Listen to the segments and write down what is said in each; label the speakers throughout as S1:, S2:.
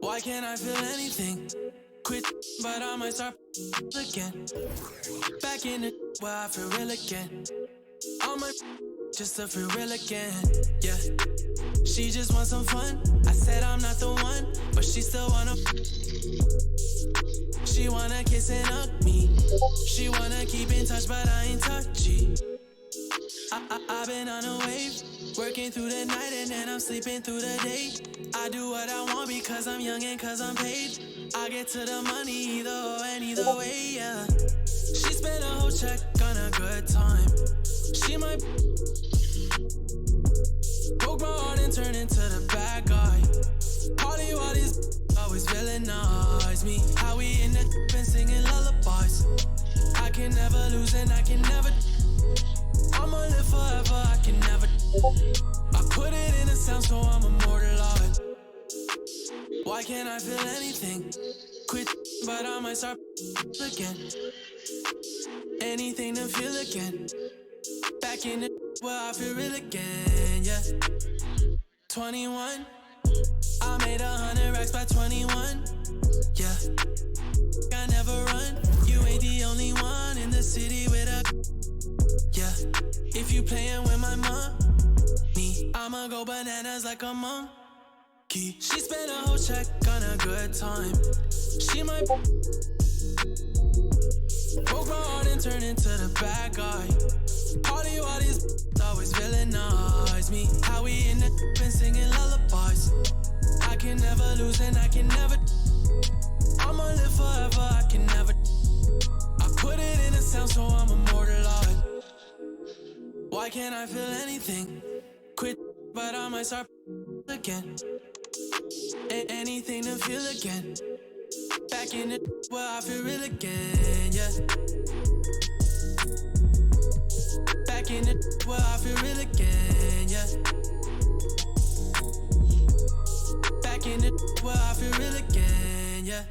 S1: Why can't I feel anything? Quit, but I might start again. Back in the where I feel real again. All my just to feel real again. Yeah, she just wants some fun. I said I'm not the one, but she still wanna. She wanna kiss and hug me. She wanna keep in touch, but I ain't touchy. I've been on a wave, working through the night and then I'm sleeping through the day. I do what I want because I'm young and cause I'm paid. I get to the money either or and either way, yeah. She spent a whole check on a good time. She might broke my heart and turn into the bad guy. Party while these always villainize me. How we in the and singing lullabies. I can never lose and I can never. I'ma live forever, I can never. I put it in a sound so I'm immortalized. Why can't I feel anything? Quit, but I might start again. Anything to feel again. Back in the where I feel real again, yeah. 21, I made 100 racks by 21, yeah. I never run, you ain't the only one in the city with a, yeah. If you playin' with my money, I'ma go bananas like a monkey. She spent a whole check on a good time. She might broke my heart and turn into the bad guy. Party while these always villainize me. How we in the and singing lullabies. I can never lose and I can never. I'ma live forever, I can never. I put it in a sound so I'm immortalized. Why can't I feel anything? Quit, but I might start again. Anything to feel again. Back in the where I feel real again, yeah. Back in the where I feel real again, yeah. Back in the where I feel real again, yeah.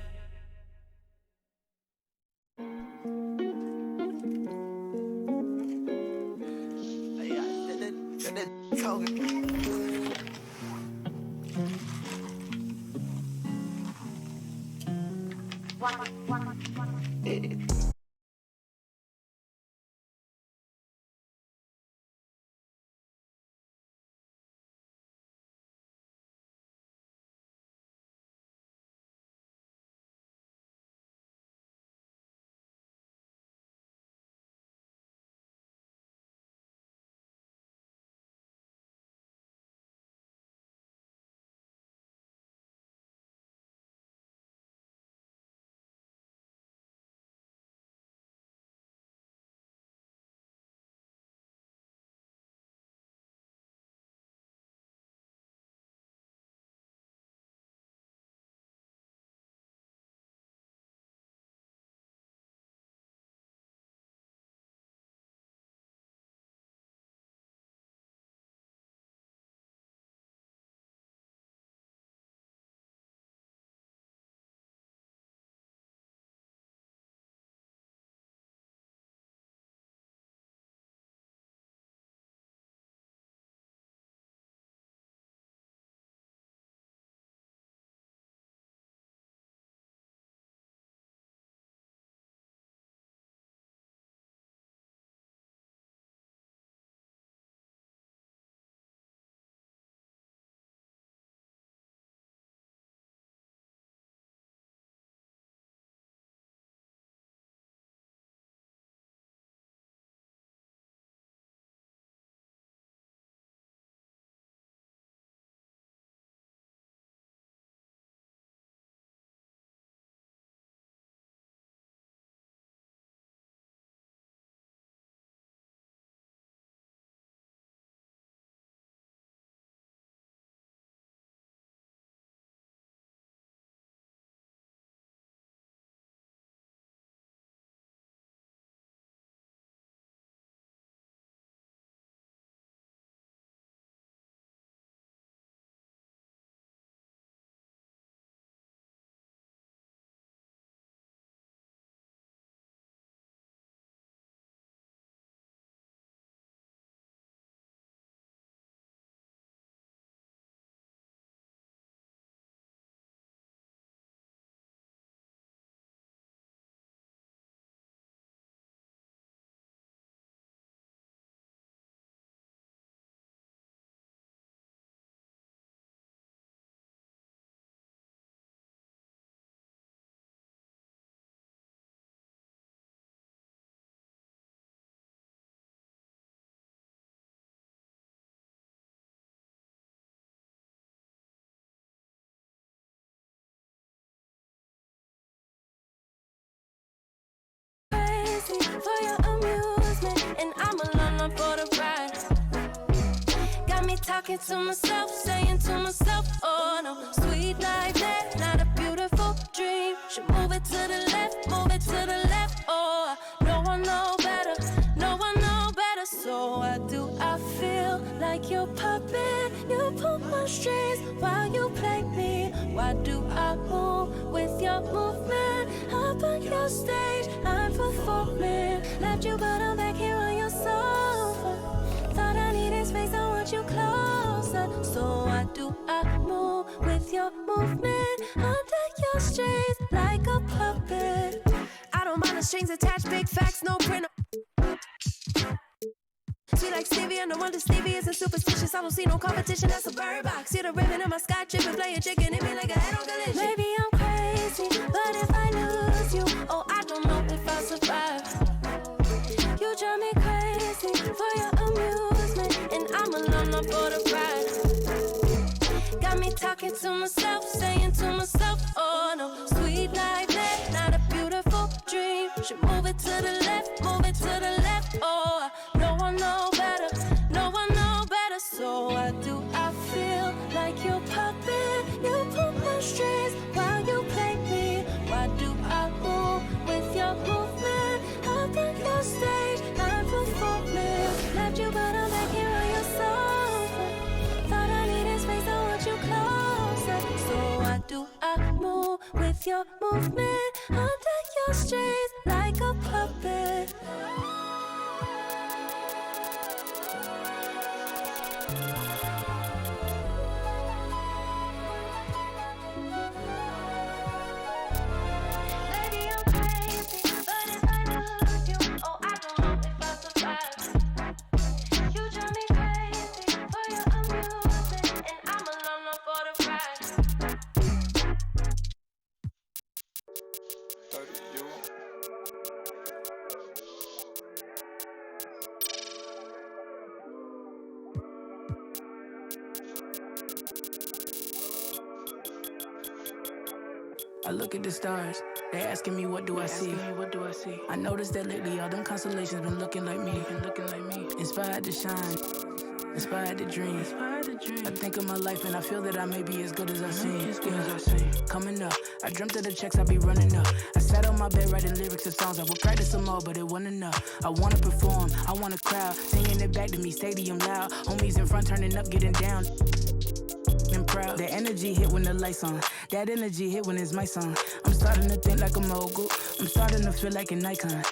S1: for your amusement, and I'm alone for the ride. Got me talking to myself, saying to myself, oh no, sweet life, that's not a beautiful dream. Should move it to the left, move it to the left, oh, no one know better, no one know better. So why do I feel like your puppet? You pull my strings while you play me. Why do I move with your movement? Up on your stage, I'm performing. Left you but I'm back here on your sofa. Thought I needed space, I want you closer. So why do I move with your movement? Under your strings like a puppet. I don't mind the strings attached, big facts, no printer. Sweet like Stevie, and the wonder Stevie isn't superstitious. I don't see no competition, that's a bird box. See the ribbon in my sky tripping, playing chicken, hit me like a head on collision. Maybe I'm crazy, but if I lose you, oh, I don't know if I'll survive. You drive me crazy for your amusement, and I'm alone for the ride. Got me talking to myself, saying to myself, oh no, sweet life, that's not a beautiful dream. Should move it to the left, move it to the left, oh, no one know better, no one know better. So why do I feel like your puppet? You pull my strings while you play me. Why do I move with your movement? Up on your stage, I'm performing. Left you but I'm back here on your sofa. Thought I needed space, I want you closer. So why do I move with your movement? Under your strings like a puppet. Maybe I'm crazy, but if I lose you, oh, I don't know if I'll survive. You drive me crazy for your amusement, and I'm alone for the ride.
S2: 30 you.
S1: I look at the stars, they asking me what do I see. I noticed that lately all them constellations been looking like me. Inspired to shine, inspired to dream. I think of my life and I feel that I may be as good as I seem. Coming up, I dreamt of the checks I be running up. I sat on my bed writing lyrics to songs. I would practice them all, but it wasn't enough. I wanna perform, I want a crowd singing it back to me, stadium loud. Homies in front turning up, getting down. And proud. That energy hit when the lights on. That energy hit when it's my song. I'm starting to think like a mogul. I'm starting to feel like an icon.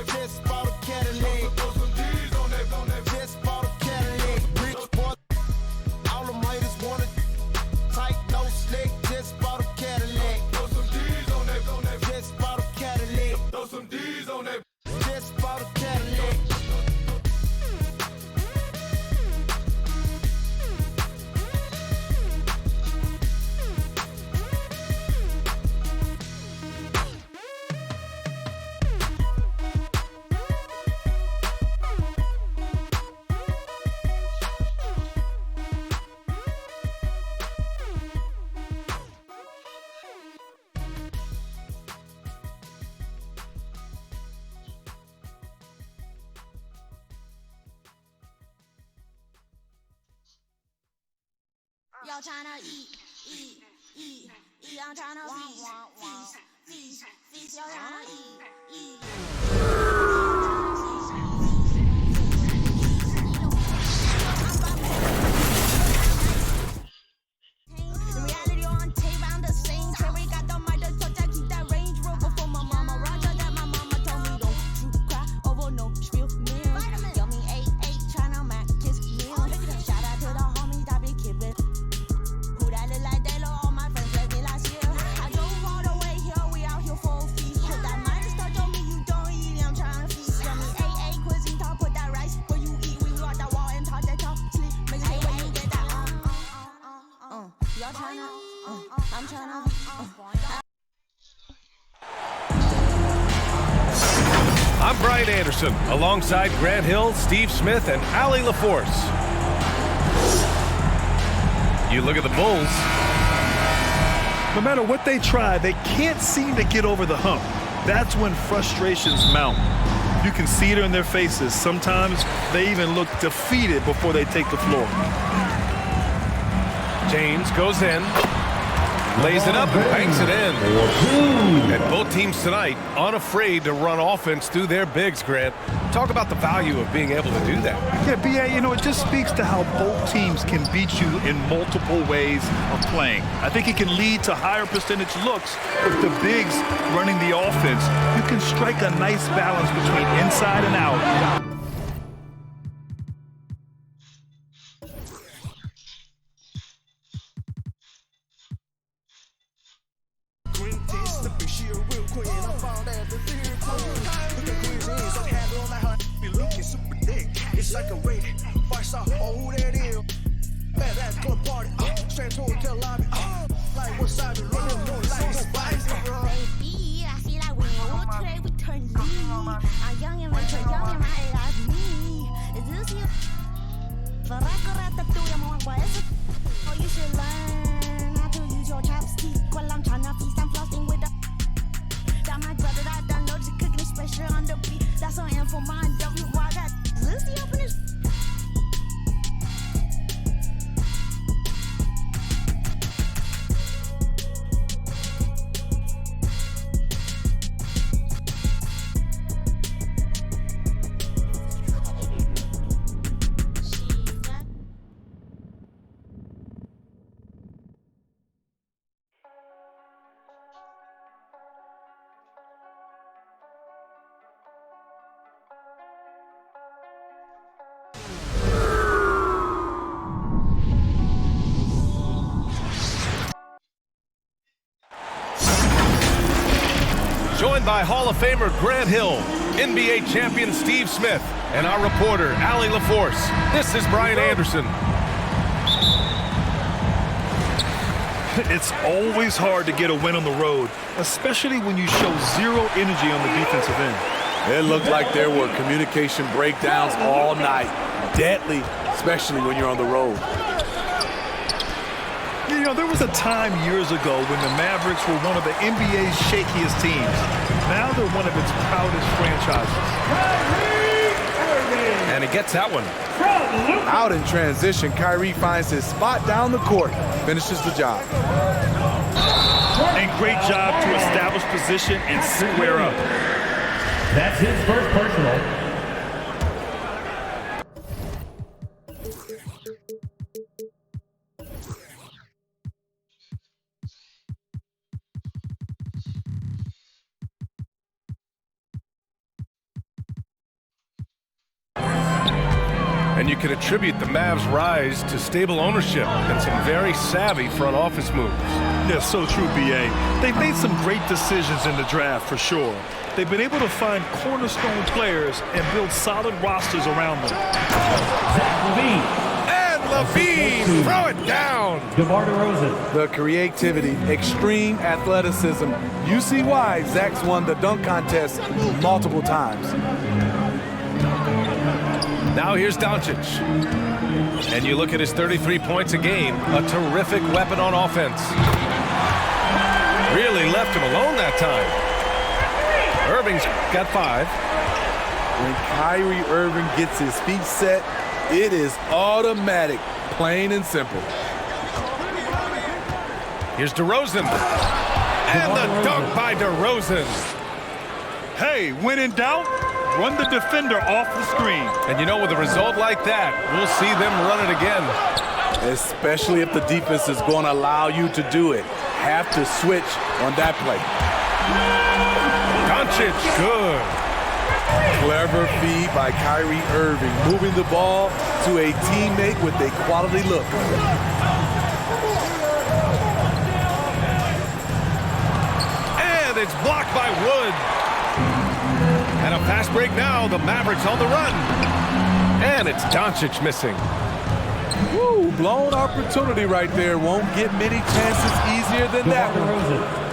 S2: Just bought a Cadillac. Just bought a Cadillac. Rich boy. All the haters want it. Tight, no slick. Just bought a Cadillac. Just bought a Cadillac. Just bought a Cadillac.
S3: Y'all tryna eat, I'm tryna feast, y'all tryna eat. The reality on tape, I'm the same. Cherry got the mic, the touch, I keep that Range Rover for my mama. Roger that my mama told me don't you cry over no spill meal. Yummy 8-8, tryna mac kiss meal. Shout out to the homies that be kidding. Who that look like they low all my friends left me last year. I drove all the way here, we out here for a feast. Put that minus touch on me, you don't eat, I'm tryna feast. Yummy 8-8, cuisine top, put that rice where you eat. We walk that wall and talk that talk, sleep. Make it where you get that y'all tryna, I'm tryna,
S4: I'm Brian Anderson, alongside Grant Hill, Steve Smith, and Allie LaForce. You look at the Bulls.
S5: No matter what they try, they can't seem to get over the hump. That's when frustrations mount. You can see it in their faces. Sometimes they even look defeated before they take the floor.
S4: James goes in, lays it up, and banks it in. And both teams tonight unafraid to run offense through their bigs, Grant. Talk about the value of being able to do that.
S5: Yeah, B.A., it just speaks to how both teams can beat you in multiple ways of playing. I think it can lead to higher percentage looks with the bigs running the offense. You can strike a nice balance between inside and out.
S2: It's like a rating, 5-star, oh who that is? Bad ass club party, straight to hotel lobby, like what side the road, no like spice, bro.
S3: baby, I feel like we all today we turn lead. I'm young and mature, young and my age, me. Is this you? But I could have to do your more boys. Oh, you should learn how to use your chopstick while I'm trying to feast and flossing with the. Got my brother that done loads of cooking special on the beat. That's on info, my W. Why that? Lucy up in his.
S4: Joined by Hall of Famer Grant Hill, NBA champion Steve Smith, and our reporter, Allie LaForce. This is Brian Anderson.
S5: It's always hard to get a win on the road, especially when you show zero energy on the defensive end.
S6: It looked like there were communication breakdowns all night. Deadly, especially when you're on the road.
S5: There was a time years ago when the Mavericks were one of the NBA's shakiest teams. Now they're one of its proudest franchises.
S4: And he gets that one.
S6: Out in transition, Kyrie finds his spot down the court, finishes the job.
S5: And great job to establish position and square up.
S7: That's his first personal.
S4: And you can attribute the Mavs' rise to stable ownership and some very savvy front office moves.
S5: Yeah, so true, B.A. They've made some great decisions in the draft, for sure. They've been able to find cornerstone players and build solid rosters around them.
S7: Zach LaVine.
S4: And LaVine, throw it down.
S7: DeMar DeRozan.
S6: The creativity, extreme athleticism. You see why Zach's won the dunk contest multiple times.
S4: Now here's Doncic. And you look at his 33 points a game, a terrific weapon on offense. Really left him alone that time. Irving's got 5.
S6: When Kyrie Irving gets his feet set, it is automatic, plain and simple.
S4: Here's DeRozan. And the dunk by DeRozan.
S5: Hey, when in doubt, run the defender off the screen.
S4: And you know, with a result like that, we'll see them run it again.
S6: Especially if the defense is going to allow you to do it. Have to switch on that play.
S4: Doncic, good.
S6: Clever feed by Kyrie Irving, moving the ball to a teammate with a quality look.
S4: And it's blocked by Wood. And a fast break now. The Mavericks on the run. And it's Doncic missing.
S6: Woo, blown opportunity right there. Won't get many chances easier than that one.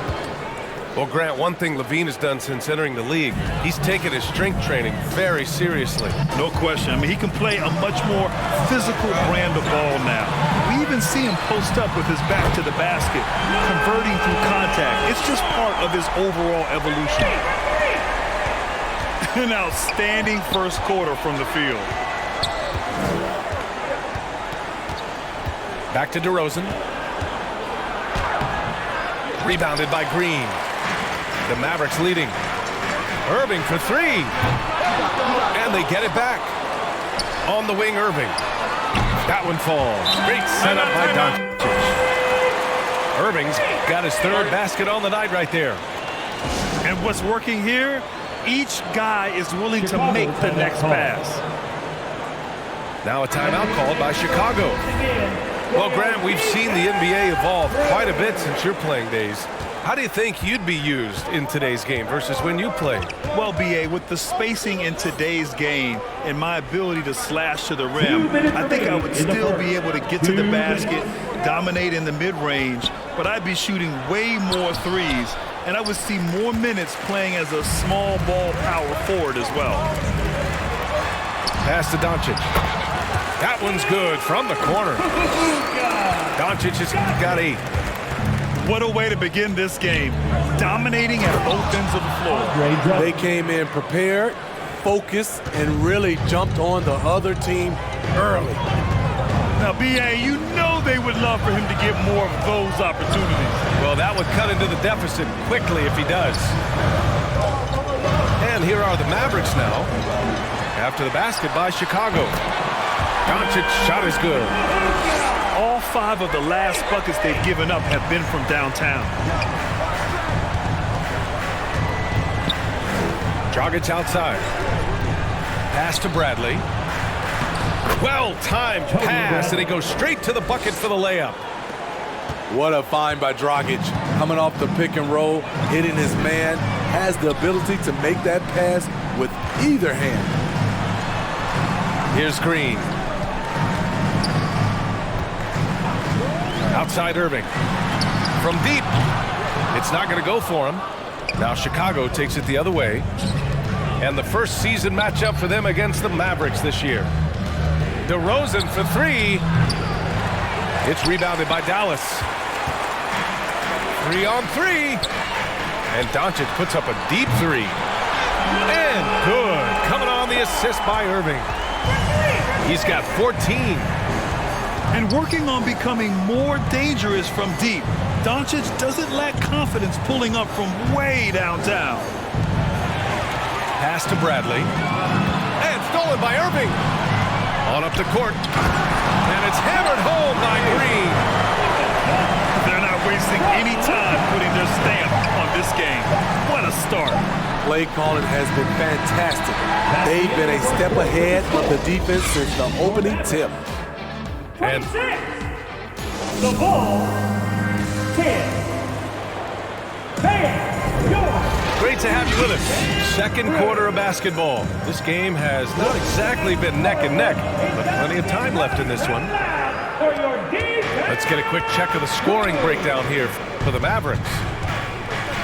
S4: Well, Grant, one thing LaVine has done since entering the league, he's taken his strength training very seriously.
S5: No question. I mean, he can play a much more physical brand of ball now. We even see him post up with his back to the basket, converting through contact. It's just part of his overall evolution. An outstanding first quarter from the field.
S4: Back to DeRozan. Rebounded by Green. The Mavericks leading. Irving for 3. And they get it back. On the wing, Irving. That one falls. Great setup by Doncic. Irving's got his 3rd basket on the night right there.
S5: And what's working here? Each guy is willing to make the next pass.
S4: Now a timeout called by Chicago. Well, Grant, we've seen the NBA evolve quite a bit since your playing days. How do you think you'd be used in today's game versus when you played?
S5: Well, B.A., with the spacing in today's game and my ability to slash to the rim, I think I would still be able to get to the basket, dominate in the mid-range, but I'd be shooting way more threes, and I would see more minutes playing as a small ball power forward as well.
S4: Pass to Doncic. That one's good from the corner. Doncic has got 8.
S5: What a way to begin this game. Dominating at both ends of the floor.
S6: They came in prepared, focused, and really jumped on the other team early.
S5: Now, B.A., you know they would love for him to get more of those opportunities.
S4: Well, that would cut into the deficit quickly if he does. And here are the Mavericks now. After the basket by Chicago. Doncic's shot is good.
S5: All 5 of the last buckets they've given up have been from downtown.
S4: Dragic outside. Pass to Bradley. Well-timed pass, and he goes straight to the bucket for the layup.
S6: What a find by Dragic. Coming off the pick and roll, hitting his man, has the ability to make that pass with either hand.
S4: Here's Green. Outside Irving. From deep. It's not going to go for him. Now Chicago takes it the other way. And the first season matchup for them against the Mavericks this year. DeRozan for 3. It's rebounded by Dallas. 3 on 3. And Doncic puts up a deep 3. And good. Coming on the assist by Irving. He's got 14.
S5: And working on becoming more dangerous from deep, Doncic doesn't lack confidence pulling up from way downtown.
S4: Pass to Bradley. And stolen by Irving. On up the court. And it's hammered home by Green.
S5: They're not wasting any time putting their stamp on this game. What a start.
S6: play calling has been fantastic. They've been a step ahead of the defense since the opening tip.
S4: And
S7: 26. The ball. 10. Van York.
S4: great to have you with us. Second quarter of basketball. This game has not exactly been neck and neck, but plenty of time left in this one.
S7: For your defense.
S4: Let's get a quick check of the scoring breakdown here for the Mavericks.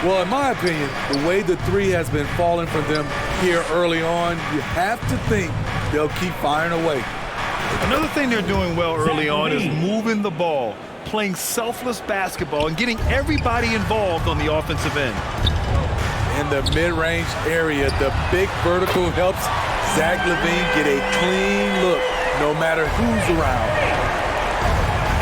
S6: Well, in my opinion, the way the three has been falling for them here early on, you have to think they'll keep firing away.
S5: Another thing they're doing well early on is moving the ball, playing selfless basketball, and getting everybody involved on the offensive end.
S6: In the mid-range area, the big vertical helps Zach LaVine get a clean look no matter who's around.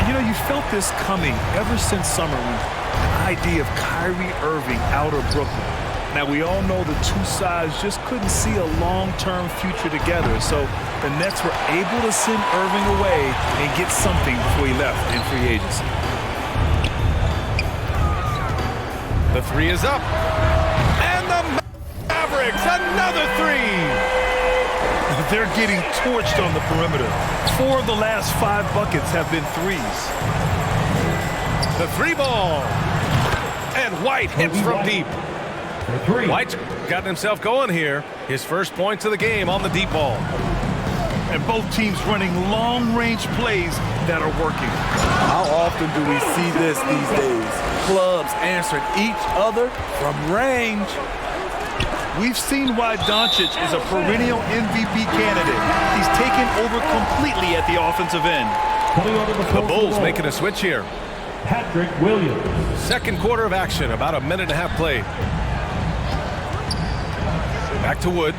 S5: And you know, you felt this coming ever since summer when the idea of Kyrie Irving out of Brooklyn. Now, we all know the two sides just couldn't see a long-term future together, so the Nets were able to send Irving away and get something before he left in free agency.
S4: The three is up. And the Mavericks, another three.
S5: They're getting torched on the perimeter. 4 of the last 5 buckets have been threes.
S4: The three ball. And White hits from deep.
S7: For 3.
S4: White's gotten himself going here. His first points of the game on the deep ball.
S5: And both teams running long-range plays that are working.
S6: How often do we see this these days? Clubs answering each other from range.
S5: We've seen why Doncic is a perennial MVP candidate. He's taken over completely at the offensive end.
S7: Coming over
S4: The Bulls making a switch here.
S7: Patrick Williams.
S4: Second quarter of action, about a minute and a half played. Back to Wood.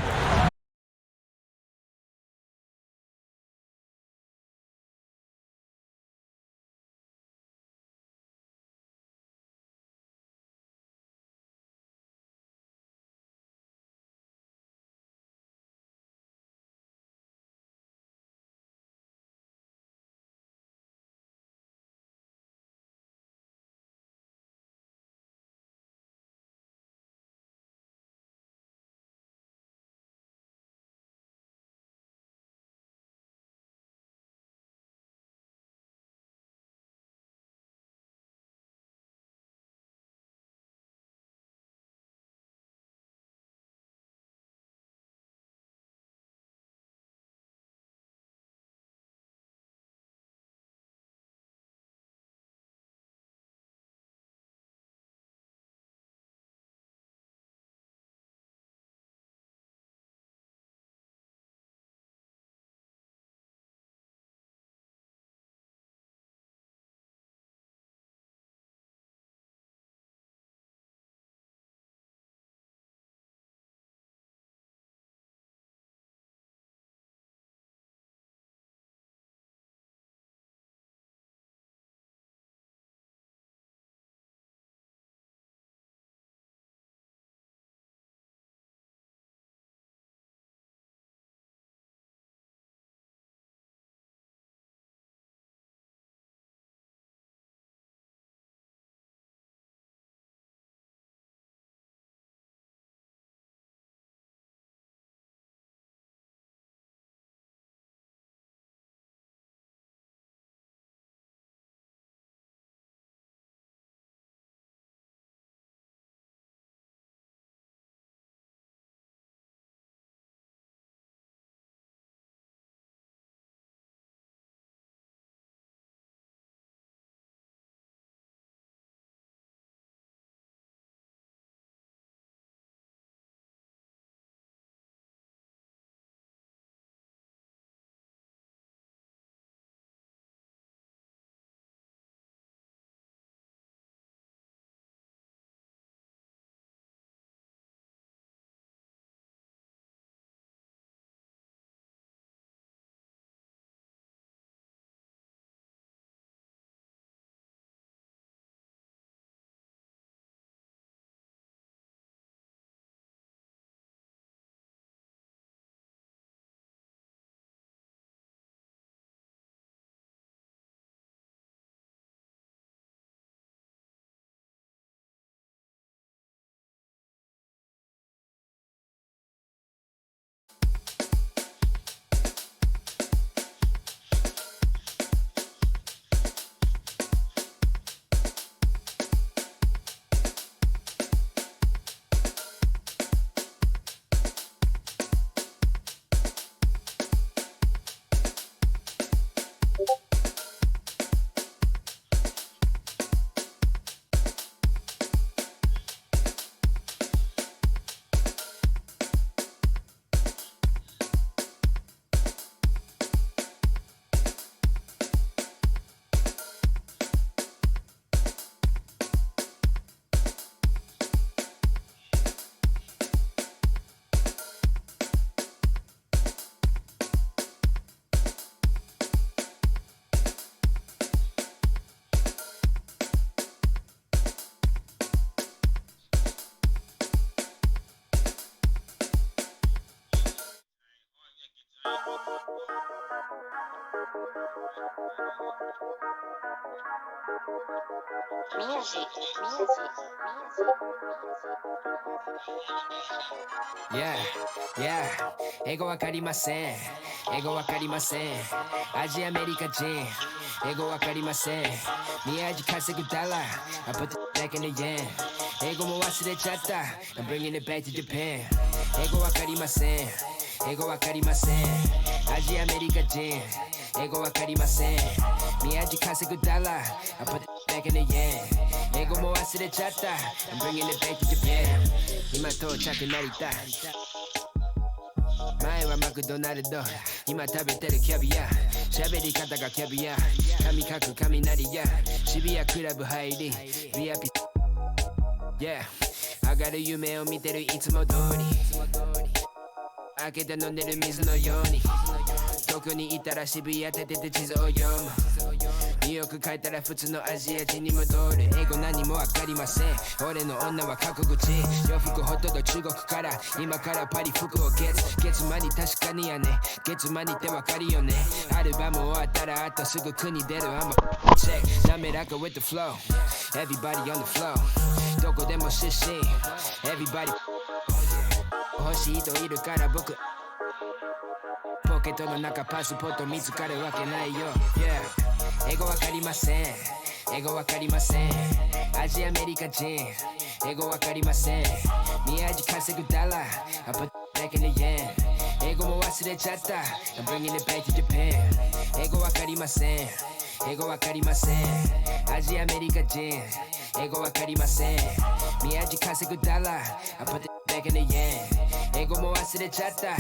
S1: Yeah, yeah 英語わかりません英語わかりませんアジアアメリカ人英語わかりません宮地稼ぐダラ I put the back in the yen 英語も忘れちゃった I'm bringing it back to Japan 英語わかりません英語わかりませんアジアアメリカ人英語わかりません宮地稼ぐダラ I put the back in the yen 英語も忘れちゃった I'm bringing it back to Japan 今到着成田前はマクドナルド今食べてるキャビア喋り方がキャビア髪かく雷や渋谷クラブ入りビアピ Yeah 上がる夢を見てるいつも通り開けて飲んでる水のようにどこにいたら渋谷立てて地図を読むニューヨーク帰ったら普通のアジア人に戻る英語何もわかりません俺の女は過去口洋服ほとんど中国から今からパリ服を月間に確かにやね月間にってわかるよねアルバム終わったらあとすぐ国出る I'm a check 滑らか with the flow Everybody on the flow どこでも出身 Everybody 欲しい人いるから僕ポケットの中パスポート見つかるわけないよ、yeah英語わかりません英語わかりませんアジアアメリカ人英語わかりません宮地稼ぐダラ I put back in the yen 英語も忘れちゃった I'm bringing it back to Japan 英語わかりません英語わかりませんアジアアメリカ人英語わかりません宮地稼ぐダラ I put back in the yen 英語も忘れちゃった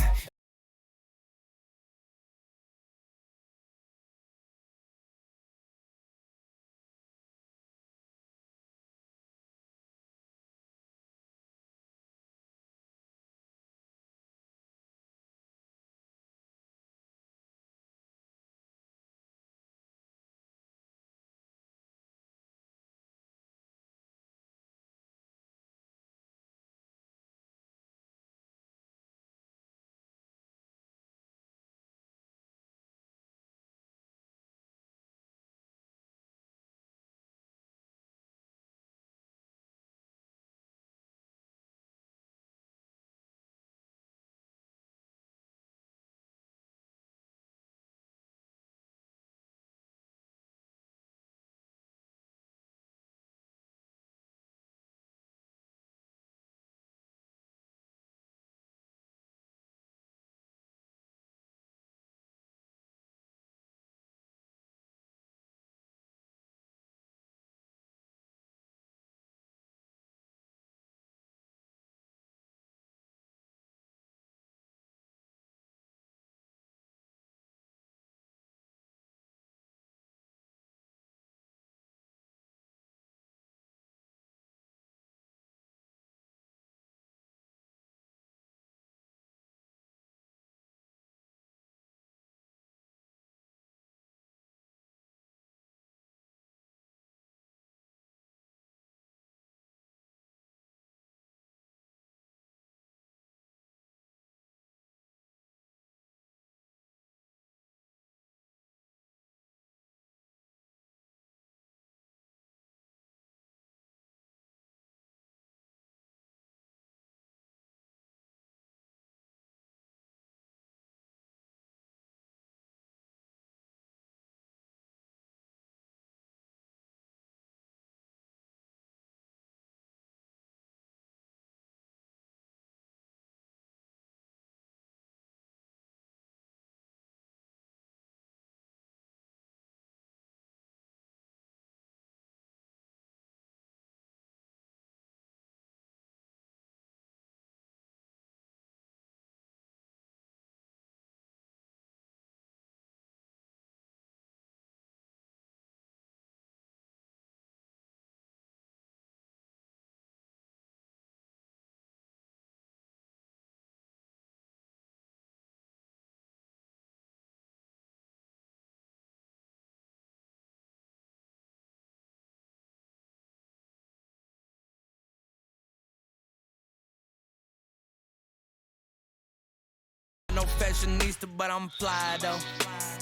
S1: no fashionista, but I'm fly though.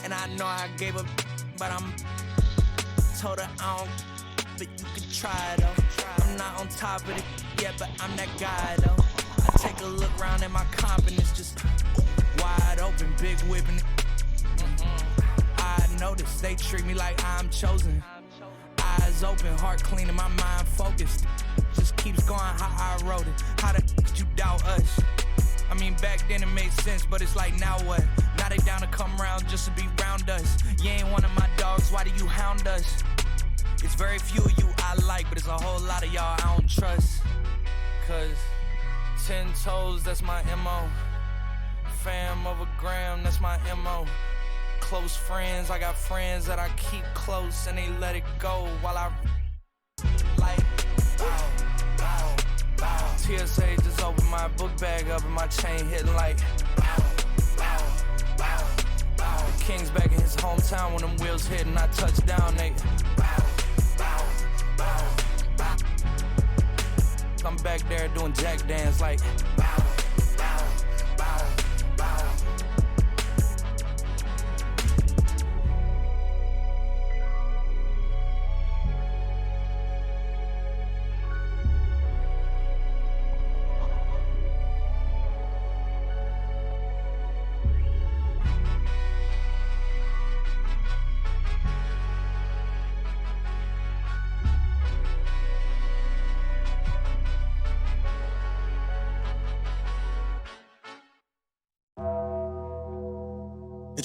S1: And I know I gave up, but I'm told her I don't, but you can try though. I'm not on top of it yet, but I'm that guy though. I take a look around at my confidence, just wide open, big whipping it. I notice they treat me like I'm chosen. Eyes open, heart clean, and my mind focused. Just keeps going how I wrote it. How the could you doubt us? I mean, back then it made sense, but it's like, now what? Now they down to come around just to be round us. You ain't one of my dogs, why do you hound us? It's very few of you I like, but it's a whole lot of y'all I don't trust. Cause 10 toes, that's my MO. Fam of a gram, that's my MO. Close friends, I got friends that I keep close and they let it go while I like bow, bow, bow. TSA just opened my book bag up and my chain hitting like bow, bow, bow, bow. The King's back in his hometown when them wheels hit and I touch down, they bow, bow, bow, bow. I'm back there doing jack dance like bow, bow, bow, bow.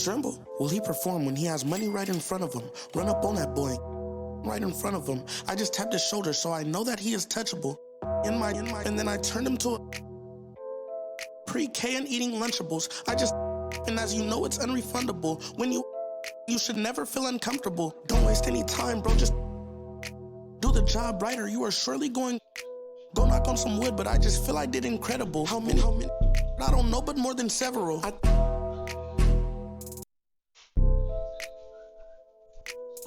S8: Tremble. Will he perform when he has money right in front of him? Run up on that boy, right in front of him. I just tapped his shoulder, so I know that he is touchable. And then I turned him to a pre-K and eating Lunchables. And as you know, it's unrefundable. When you should never feel uncomfortable. Don't waste any time, bro. Just do the job right, or you are surely going. Go knock on some wood, but I just feel I did incredible. How many? I don't know, but more than several.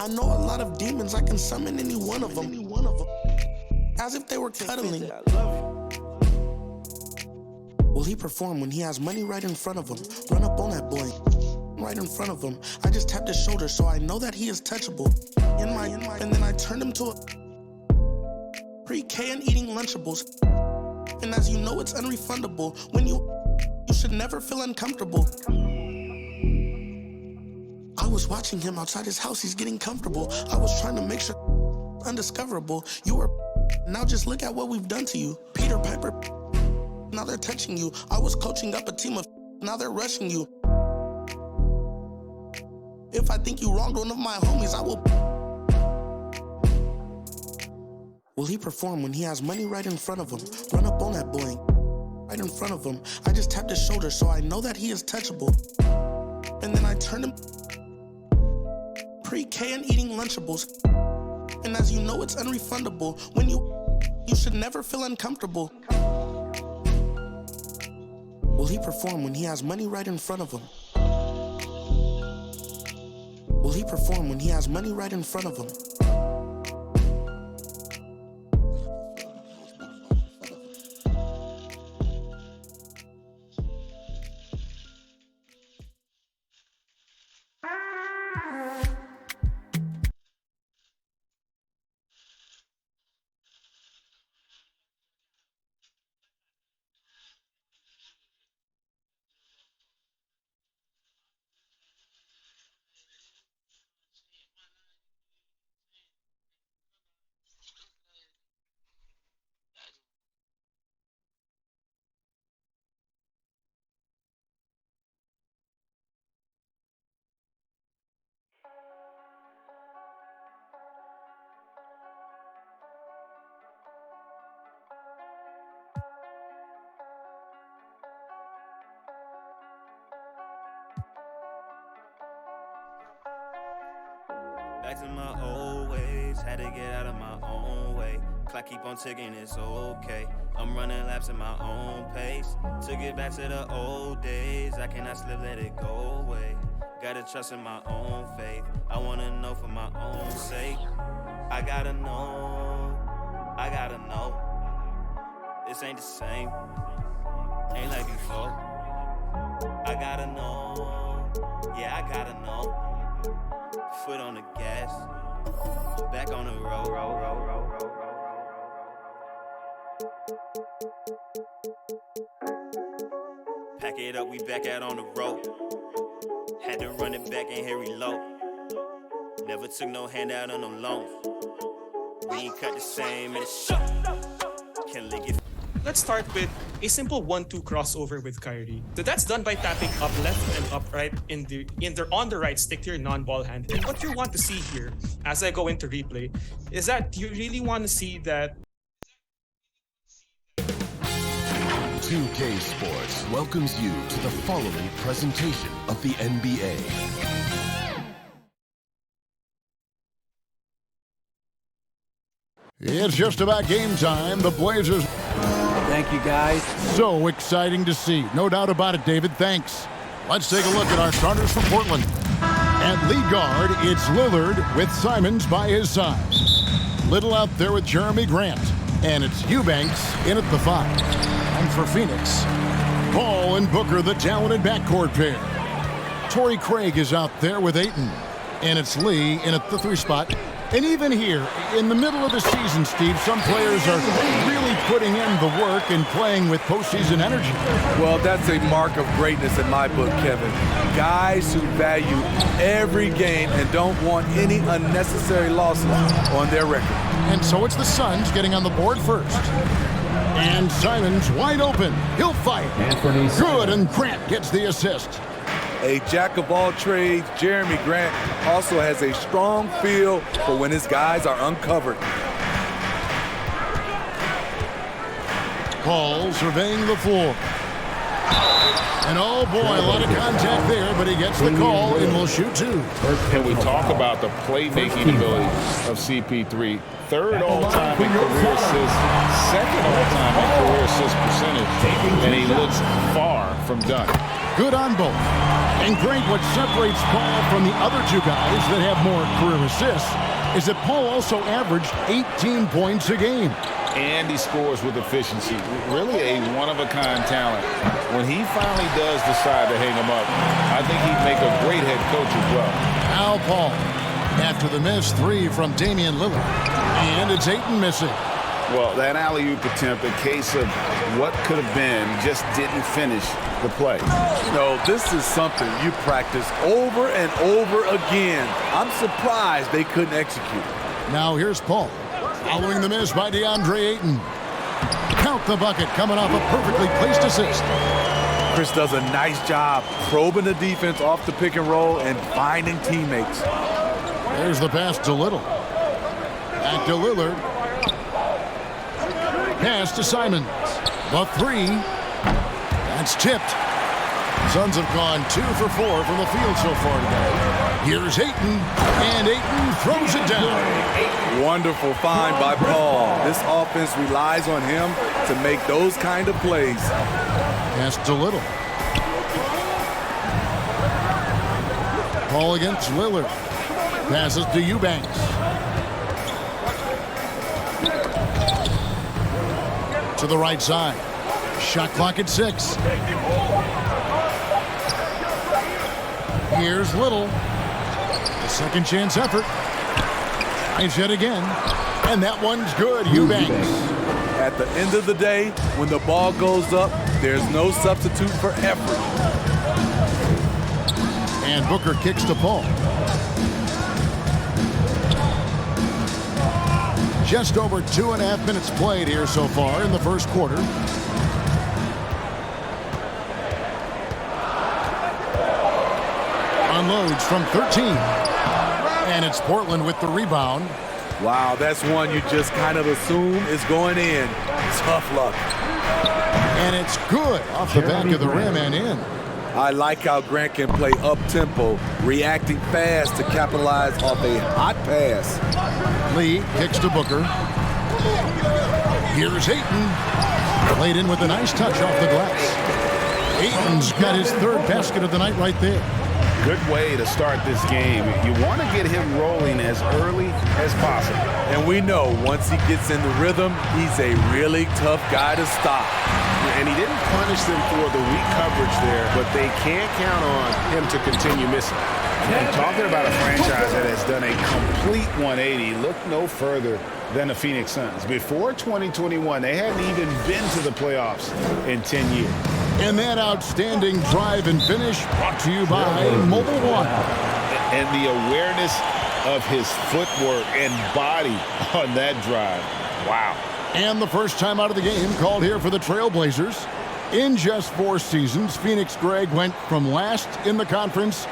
S8: I know a lot of demons, I can summon any one of them. As if they were cuddling. Will he perform when he has money right in front of him? Run up on that boy, right in front of him. I just tapped his shoulder, so I know that he is touchable. And then I turned him to a pre-K and eating Lunchables. And as you know, it's unrefundable. When you should never feel uncomfortable. I was watching him outside his house, he's getting comfortable. I was trying to make sure undiscoverable. You were, now just look at what we've done to you. Peter Piper, now they're touching you. I was coaching up a team of, now they're rushing you. If I think you wronged one of my homies, I will. Will he perform when he has money right in front of him? Run up on that boy, right in front of him. I just tapped his shoulder, so I know that he is touchable. And then I turned him pre-K and eating Lunchables. And as you know, it's unrefundable. When you should never feel uncomfortable. Will he perform when he has money right in front of him? Will he perform when he has money right in front of him?
S9: Back to my old ways, had to get out of my own way. Clock keep on ticking, it's okay. I'm running laps at my own pace. To get back to the old days, I cannot slip, let it go away. Gotta trust in my own faith. I wanna know for my own sake. I gotta know. This ain't the same. Ain't like before. I gotta know. Yeah, I gotta know. Foot on the gas. Back on the road. Pack it up, we back out on the road. Had to run it back and Harry low. Never took no handout on no loans. We ain't cut the same in the show. Can't lick it.
S10: Let's start with a simple 1-2 crossover with Kyrie. So that's done by tapping up left and up right on the right stick to your non-ball hand. And what you want to see here, as I go into replay, is that you really want to see that
S11: 2K Sports welcomes you to the following presentation of the NBA.
S12: It's just about game time. The Blazers.
S13: Thank you, guys.
S12: So exciting to see. No doubt about it, David. Thanks. Let's take a look at our starters for Portland. At lead guard, it's Lillard with Simons by his side. Little out there with Jeremy Grant. And it's Eubanks in at the 5. And for Phoenix, Paul and Booker, the talented backcourt pair. Torrey Craig is out there with Ayton. And it's Lee in at the 3 spot. And even here, in the middle of the season, Steve, some players are really putting in the work and playing with postseason energy.
S6: Well, that's a mark of greatness in my book, Kevin. Guys who value every game and don't want any unnecessary losses on their record.
S12: And so it's the Suns getting on the board first. And Simons wide open. He'll fight. Good, and Grant gets the assist.
S6: A jack of all trades, Jeremy Grant also has a strong feel for when his guys are uncovered.
S12: Paul surveying the floor. And oh boy, a lot of contact there, but he gets the call and will shoot 2.
S14: And we talk about the playmaking ability of CP3. 3rd all-time in career assists, 2nd all-time in career assist percentage, and he looks far from done.
S12: Good on both. And great, what separates Paul from the other 2 guys that have more career assists is that Paul also averaged 18 points a game.
S14: And he scores with efficiency. Really a one-of-a-kind talent. When he finally does decide to hang him up, I think he'd make a great head coach as well.
S12: Now Paul, after the miss 3 from Damian Lillard. And it's Ayton missing.
S14: Well, that alley-oop attempt, a case of what could have been, just didn't finish the play.
S6: You know, this is something you practice over and over again. I'm surprised they couldn't execute.
S12: Now here's Paul, following the miss by DeAndre Ayton. Count the bucket, coming off a perfectly placed assist.
S6: Chris does a nice job probing the defense off the pick and roll and finding teammates.
S12: There's the pass to Little. Back to Lillard. Pass to Simons. The 3. That's tipped. Suns have gone 2 for 4 from the field so far today. Here's Ayton, and Ayton throws it down.
S6: Wonderful find by Paul. This offense relies on him to make those kind of plays.
S12: Pass to Little. Paul against Lillard. Passes to Eubanks. To the right side. Shot clock at 6. Here's Little. A second chance effort. Nice hit again. And that one's good. Eubanks.
S6: At the end of the day, when the ball goes up, there's no substitute for effort.
S12: And Booker kicks to Paul. Just over 2.5 minutes played here so far in the first quarter. Unloads from 13. And it's Portland with the rebound.
S6: Wow, that's one you just kind of assume is going in. Tough luck.
S12: And it's good off the back of the rim and in.
S6: I like how Grant can play up-tempo, reacting fast to capitalize off a hot pass.
S12: Lee kicks to Booker. Here's Ayton. Played in with a nice touch off the glass. Ayton's got his 3rd basket of the night right there.
S14: Good way to start this game. You want to get him rolling as early as possible.
S6: And we know once he gets in the rhythm, he's a really tough guy to stop.
S14: And he didn't punish them for the weak coverage there, but they can't count on him to continue missing. And talking about a franchise that has done a complete 180, look no further than the Phoenix Suns. Before 2021, they hadn't even been to the playoffs in 10 years.
S12: And that outstanding drive and finish brought to you by Mobile One.
S14: And the awareness of his footwork and body on that drive. Wow.
S12: And the first time out of the game called here for the Trailblazers. In just 4 seasons, Phoenix, Greg, went from last in the conference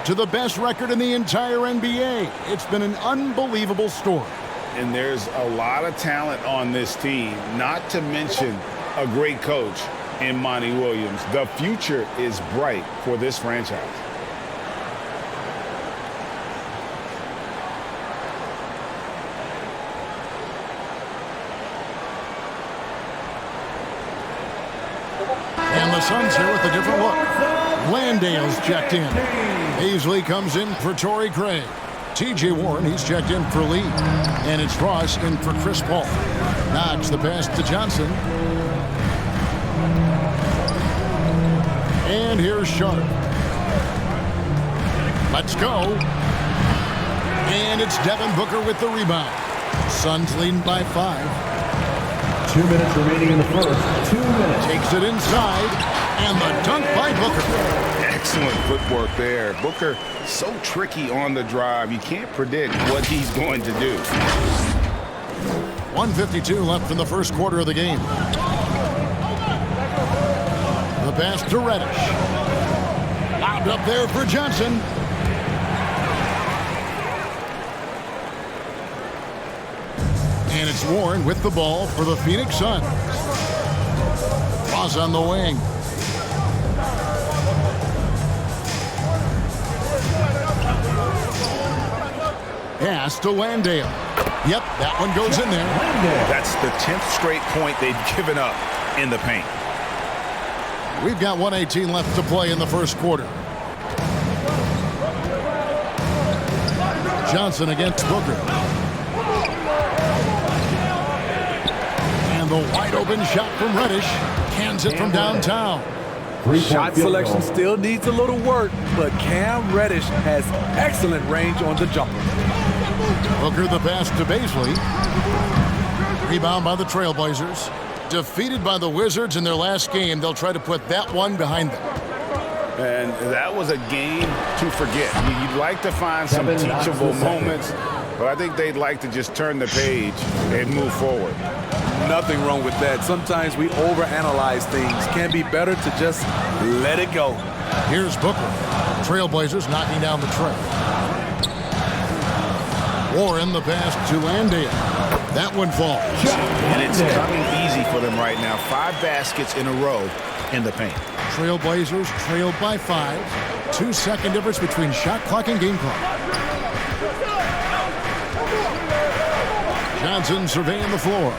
S12: to the best record in the entire NBA. It's been an unbelievable story.
S14: And there's a lot of talent on this team, not to mention a great coach in Monty Williams. The future is bright for this franchise.
S12: And the Suns here with a different look. Landale's checked in. Beasley comes in for Torrey Craig. T.J. Warren, he's checked in for Lee. And it's Ross in for Chris Paul. Knox the pass to Johnson. And here's Sharp. Let's go. And it's Devin Booker with the rebound. Suns leading by 5.
S7: 2 minutes remaining in the first. 2 minutes.
S12: Takes it inside. And the dunk by Booker.
S14: Excellent footwork there. Booker so tricky on the drive. You can't predict what he's going to do.
S12: 1:52 left in the first quarter of the game. The pass to Reddish. Lobbed up there for Johnson. And it's Warren with the ball for the Phoenix Suns. Ross on the wing. Pass to Landale. Yep, that one goes in there.
S14: That's the 10th straight point they've given up in the paint.
S12: We've got 1:18 left to play in the first quarter. Johnson against Booker. And the wide open shot from Reddish. Cans it from downtown.
S6: Shot selection still needs a little work, but Cam Reddish has excellent range on the jumper.
S12: Booker the pass to Beasley. Rebound by the Trailblazers. Defeated by the Wizards in their last game, they'll try to put that one behind them.
S14: And that was a game to forget. You'd like to find some teachable moments, but I think they'd like to just turn the page and move forward.
S6: Nothing wrong with that. Sometimes we overanalyze things. Can be better to just let it go.
S12: Here's Booker. Trailblazers knocking down the tray. Warren the pass to Landale. That one falls.
S14: And it's coming easy for them right now. 5 baskets in a row in the paint.
S12: Trailblazers trailed by 5. 2-second difference between shot clock and game clock. Johnson surveying the floor.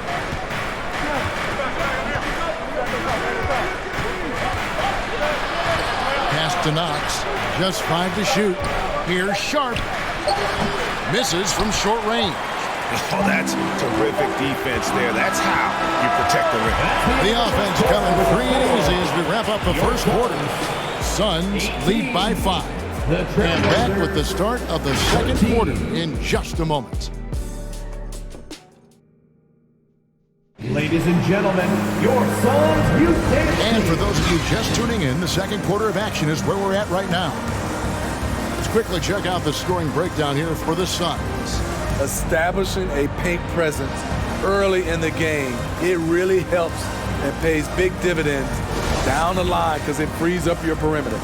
S12: Pass to Knox. Just 5 to shoot. Here's Sharp. Misses from short range.
S14: Oh, that's terrific defense there. That's how you protect the rim.
S12: The offense coming free and easy as we wrap up the first quarter. Suns lead by 5. And back with the start of the second quarter in just a moment.
S7: Ladies and gentlemen, your Suns Youth.
S12: And for those of you just tuning in, the second quarter of action is where we're at right now. Let's quickly check out the scoring breakdown here for the Suns.
S6: Establishing a paint presence early in the game, it really helps and pays big dividends down the line because it frees up your perimeter.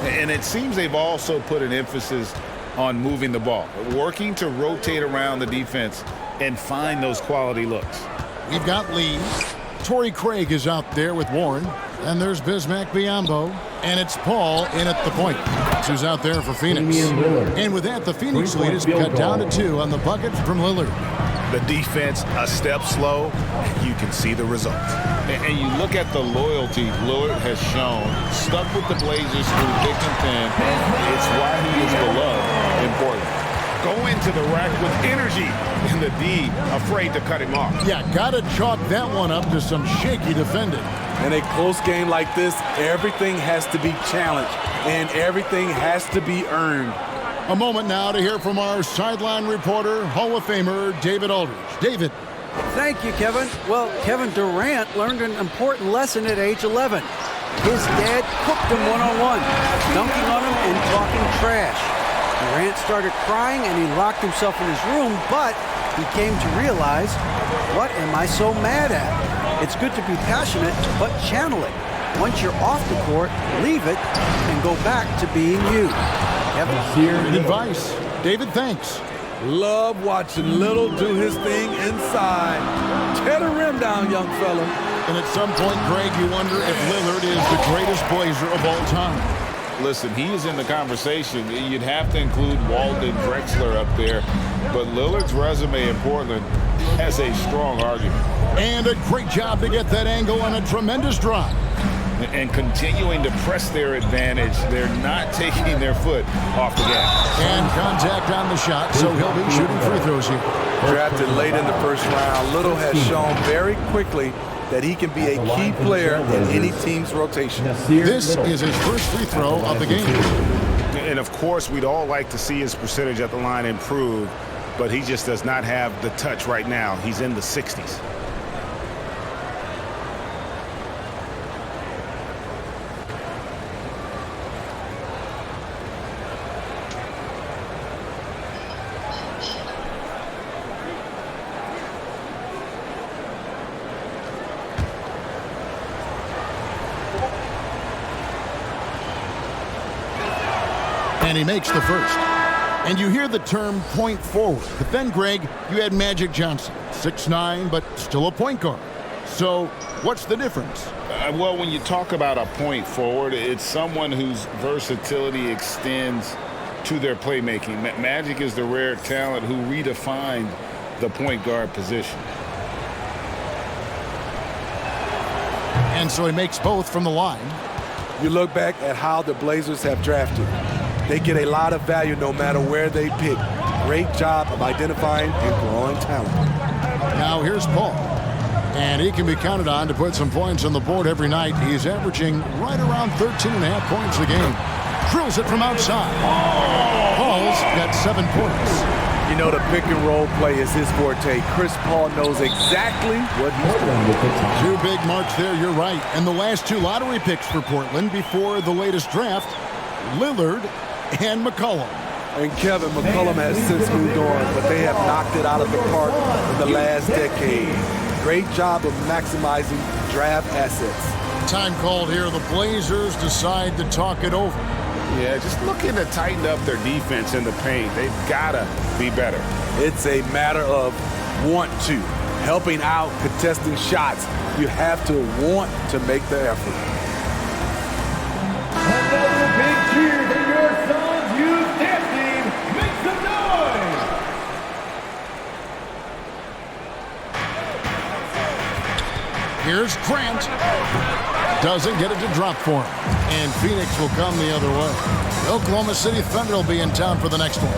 S14: And it seems they've also put an emphasis on moving the ball, working to rotate around the defense and find those quality looks.
S12: We've got Lee. Torrey Craig is out there with Warren. And there's Bismack Biyombo. And it's Paul in at the point. Who's out there for Phoenix. And with that, the Phoenix lead is cut down to 2 on the bucket from Lillard.
S14: The defense a step slow, you can see the results. And you look at the loyalty Lillard has shown, stuck with the Blazers through thick and thin. It's why he is beloved in Portland. Go into the rack with energy, and the D afraid to cut him off.
S12: Yeah, gotta chalk that one up to some shaky defending.
S6: In a close game like this, everything has to be challenged, and everything has to be earned.
S12: A moment now to hear from our sideline reporter, Hall of Famer David Aldridge. David.
S13: Thank you, Kevin. Well, Kevin Durant learned an important lesson at age 11. His dad cooked him one-on-one, dunking on him and talking trash. Durant started crying and he locked himself in his room, but he came to realize, what am I so mad at? It's good to be passionate, but channel it. Once you're off the court, leave it and go back to being you. Kevin?
S12: Good advice. David, thanks.
S6: Love watching Little do his thing inside. Tear the rim down, young fella.
S12: And at some point, Greg, you wonder if Lillard is the greatest Blazer of all time.
S14: Listen, he is in the conversation. You'd have to include Walden Drexler up there, but Lillard's resume in Portland has a strong argument.
S12: And a great job to get that angle on a tremendous drive.
S14: And continuing to press their advantage. They're not taking their foot off the gas.
S12: And contact on the shot, so he'll be shooting free throws here.
S6: Drafted late in the first round, Little has shown very quickly that he can be a key player in any team's rotation.
S12: This is his first free throw of the game.
S14: And of course, we'd all like to see his percentage at the line improve, but he just does not have the touch right now. He's in the 60s.
S12: And he makes the first. And you hear the term point forward. But then, Greg, you had Magic Johnson, 6'9", but still a point guard. So what's the difference?
S14: Well, when you talk about a point forward, it's someone whose versatility extends to their playmaking. Magic is the rare talent who redefined the point guard position.
S12: And so he makes both from the line.
S6: You look back at how the Blazers have drafted. They get a lot of value no matter where they pick. Great job of identifying and growing talent.
S12: Now here's Paul. And he can be counted on to put some points on the board every night. He's averaging right around 13.5 points a game. Drills it from outside. Paul's got 7 points.
S6: You know, the pick and roll play is his forte. Chris Paul knows exactly what he's doing.
S12: 2 big marks there, you're right. And the last 2 lottery picks for Portland before the latest draft, Lillard and McCollum.
S6: And Kevin, McCollum has since moved on, but they have knocked it out of the park in the last decade. Great job of maximizing draft assets.
S12: Time called here. The Blazers decide to talk it over.
S14: Yeah, just looking to tighten up their defense in the paint. They've got to be better.
S6: It's a matter of want to. Helping out, contesting shots. You have to want to make the effort.
S7: Another big cheer for your son's youth dance team. Make some noise!
S12: Here's Grant. Doesn't get it to drop for him. And Phoenix will come the other way. Oklahoma City Thunder will be in town for the next one.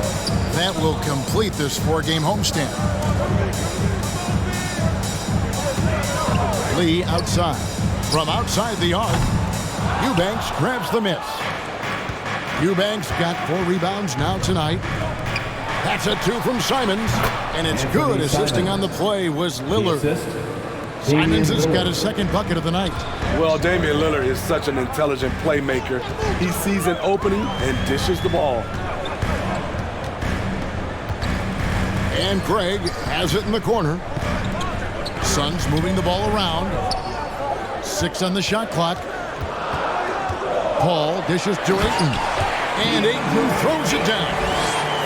S12: That will complete this 4-game homestand. Lee outside. From outside the arc, Eubanks grabs the miss. Eubanks got 4 rebounds now tonight. That's a 2 from Simons. And it's good. Assisting on the play was Lillard. Simons has got his 2nd bucket of the night.
S6: Well, Damian Lillard is such an intelligent playmaker. He sees an opening and dishes the ball.
S12: And Craig has it in the corner. Suns moving the ball around. 6 on the shot clock. Paul dishes to Ayton. And Ayton throws it down.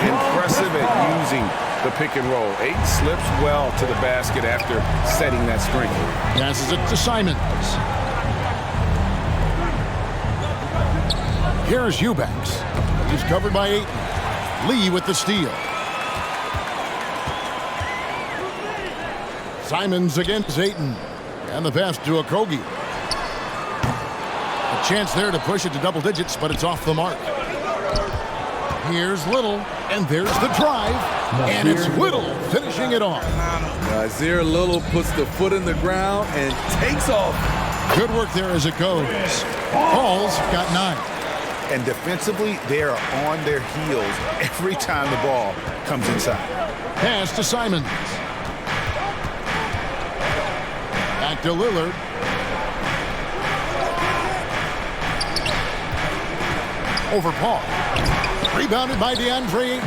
S14: Impressive at using the pick and roll. Ayton slips well to the basket after setting that screen.
S12: Passes it to Simons. Here's Eubanks. He's covered by Ayton. Lee with the steal. Simons against Ayton. And the pass to Okogie. A chance there to push it to double digits, but it's off the mark. Here's Little, and there's the drive. And it's Little finishing it off.
S6: Nassir Little puts the foot in the ground and takes off.
S12: Good work there as it goes. Paul's got 9.
S14: And defensively, they are on their heels every time the ball comes inside.
S12: Pass to Simons. Back to Lillard. Over Paul. Rebounded by DeAndre.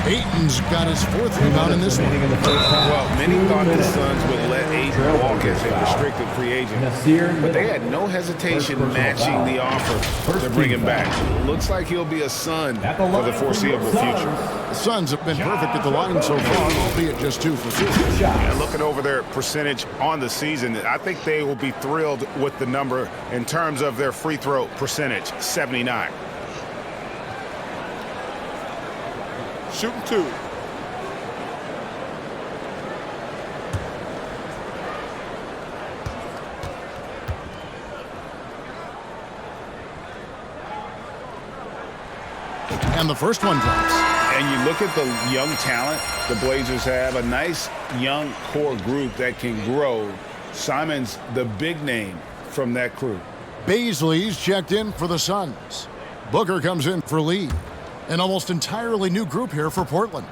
S12: Ayton's got his 4th rebound in this one.
S14: Well, many thought the Suns would let Ayton walk as a restricted free agent, but they had no hesitation matching the offer to bring him back. Looks like he'll be a Sun for the foreseeable future.
S12: The Suns have been perfect at the line so far, albeit just 2 for 2.
S14: Yeah, looking over their percentage on the season, I think they will be thrilled with the number in terms of their free throw percentage, 79. Shooting 2.
S12: And the first one drops.
S14: And you look at the young talent the Blazers have, a nice young core group that can grow. Simon's the big name from that crew.
S12: Baisley's checked in for the Suns. Booker comes in for Lee. An almost entirely new group here for Portland.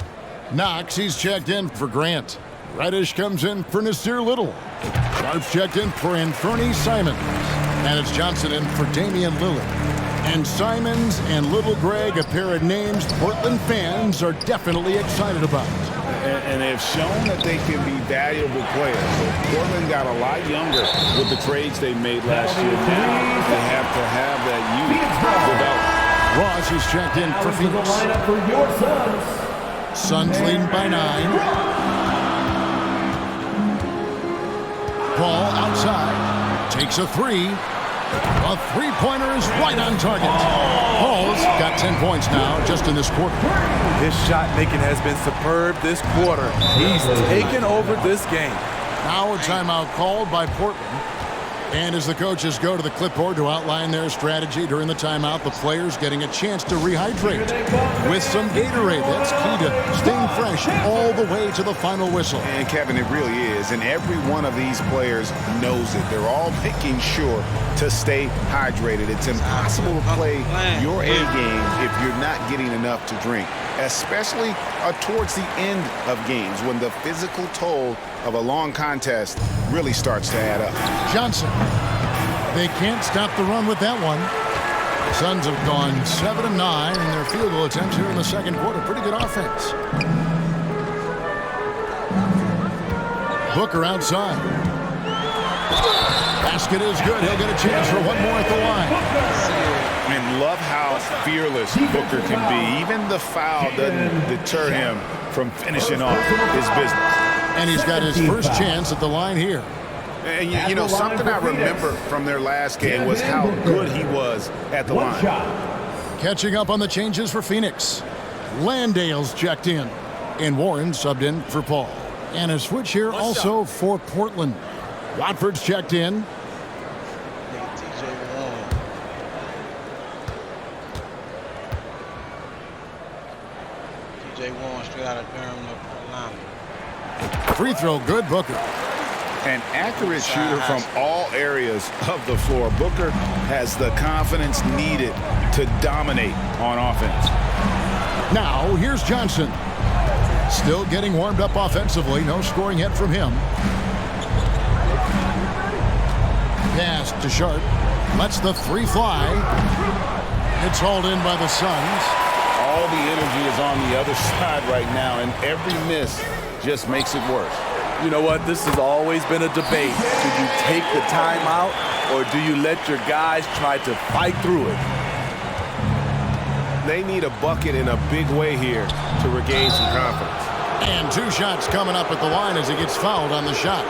S12: Knox, he's checked in for Grant. Reddish comes in for Nasir Little. Sharp's checked in for Anthony Simons. And it's Johnson in for Damian Lillard. And Simons and Little Greg, a pair of names Portland fans are definitely excited about.
S14: And they've shown that they can be valuable players. So Portland got a lot younger with the trades they made last year. Now they have to have that youth develop.
S12: Ross, he's checked in for Phoenix.
S7: Lineup for your Suns.
S12: Suns leading by 9. Paul outside. Takes a 3. A 3-pointer is right on target. Paul's got 10 points now just in this quarter.
S6: His shot making has been superb this quarter. He's taken over this game.
S12: Now a timeout called by Portland. And as the coaches go to the clipboard to outline their strategy during the timeout, the players getting a chance to rehydrate with some Gatorade. That's key to staying fresh all the way to the final whistle.
S14: And Kevin, it really is. And every one of these players knows it. They're all making sure to stay hydrated. It's impossible to play your A game if you're not getting enough to drink, especially towards the end of games when the physical toll of a long contest really starts to add up.
S12: Johnson. They can't stop the run with that one. The Suns have gone 7 of 9 in their field goal attempts here in the second quarter. Pretty good offense. Booker outside. Basket is good. He'll get a chance for one more at the line.
S14: And love how fearless Booker can be. Even the foul doesn't deter him from finishing off his business.
S12: And he's got his first chance at the line here.
S14: And you know, something I remember from their last game was how good he was at the line.
S12: Catching up on the changes for Phoenix. Landale's checked in. And Warren subbed in for Paul. And a switch here also for Portland. Watford's checked in.
S15: TJ Warren straight out of Durham, North Carolina.
S12: Free throw good, Booker.
S14: An accurate shooter from all areas of the floor. Booker has the confidence needed to dominate on offense.
S12: Now, here's Johnson. Still getting warmed up offensively. No scoring yet from him. Pass to Sharp. Lets the 3 fly. It's hauled in by the Suns.
S14: All the energy is on the other side right now, and every miss just makes it worse.
S6: You know what? This has always been a debate. Do you take the timeout, or do you let your guys try to fight through it?
S4: They need a bucket in a big way here to regain some confidence.
S12: And 2 shots coming up at the line as he gets fouled on the shot.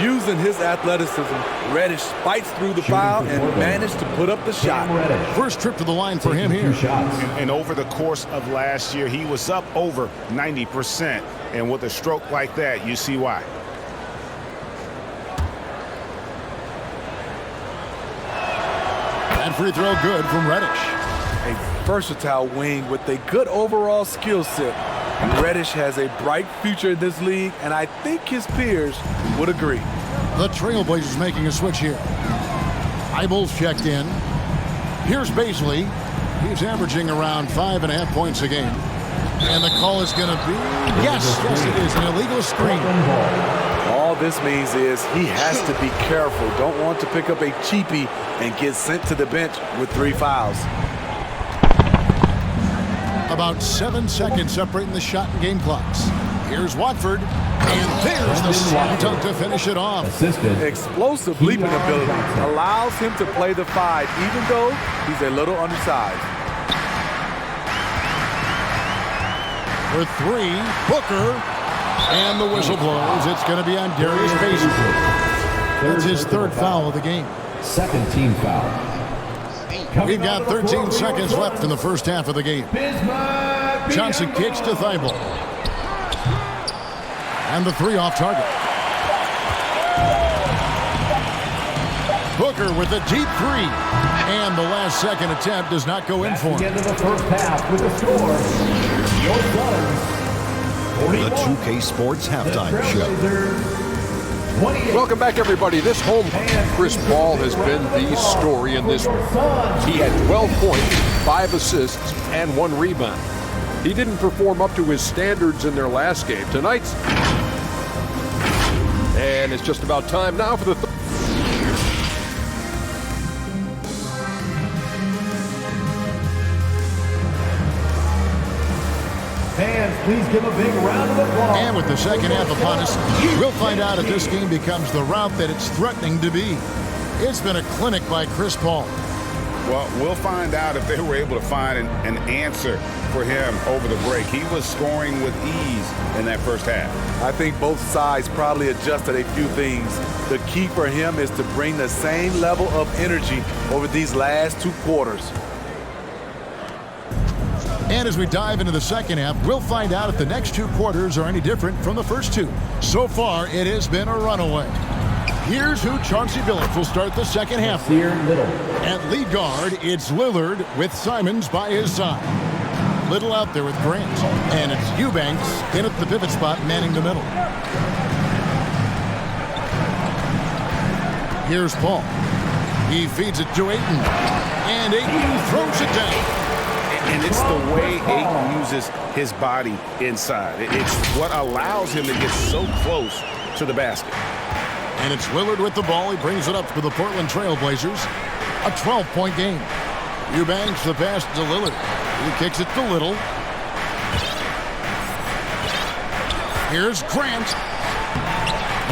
S6: Using his athleticism, Reddish fights through the foul and managed to put up the shot.
S12: First trip to the line for him here.
S14: And over the course of last year, he was up over 90%. And with a stroke like that, you see why.
S12: That free throw good from Reddish.
S6: A versatile wing with a good overall skill set. Reddish has a bright future in this league, and I think his peers would agree.
S12: The Trailblazers making a switch here. Eibels checked in. Here's Baisley. He's averaging around 5.5 points a game. And the call is going to be, yes, it is, an illegal screen.
S6: All this means is he has to be careful. Don't want to pick up a cheapie and get sent to the bench with 3 fouls.
S12: About 7 seconds separating the shot and game clocks. Here's Watford. And there's the slam dunk to finish it off.
S6: Explosive leaping ability allows him to play the 5, even though he's a little undersized.
S12: For 3, Booker. And the whistle blows. It's going to be on Darius Baisley. That's his 3rd foul of the game.
S7: 2nd team foul.
S12: We've got 13 seconds left in the first half of the game. Johnson kicks to Thibault. And the 3 off target. Booker with a deep 3. And the last second attempt does not go in for him.
S7: At the end of the first half with the score, your Suns.
S16: The 2K Sports Halftime Show.
S17: Welcome back, everybody. This home, Chris Paul has been the story in this one. He had 12 points, 5 assists, and 1 rebound. He didn't perform up to his standards in their last game. Tonight's, and it's just about time now for the
S7: Fans, please give a big round of applause.
S12: And with the second half upon us, we'll find out if this game becomes the route that it's threatening to be. It's been a clinic by Chris Paul.
S14: Well, we'll find out if they were able to find an answer for him over the break. He was scoring with ease in that first half.
S6: I think both sides probably adjusted a few things. The key for him is to bring the same level of energy over these last 2 quarters.
S12: And as we dive into the second half, we'll find out if the next 2 quarters are any different from the first 2. So far, it has been a runaway. Here's who Chauncey Billups will start the second half. At lead guard, it's Lillard with Simons by his side. Little out there with Grant. And it's Eubanks in at the pivot spot, manning the middle. Here's Paul. He feeds it to Ayton. And Ayton throws it down.
S14: And it's the way Ayton uses his body inside. It's what allows him to get so close to the basket.
S12: And it's Lillard with the ball. He brings it up for the Portland Trailblazers. A 12-point game. Eubanks the pass to Lillard. He kicks it to Little. Here's Grant.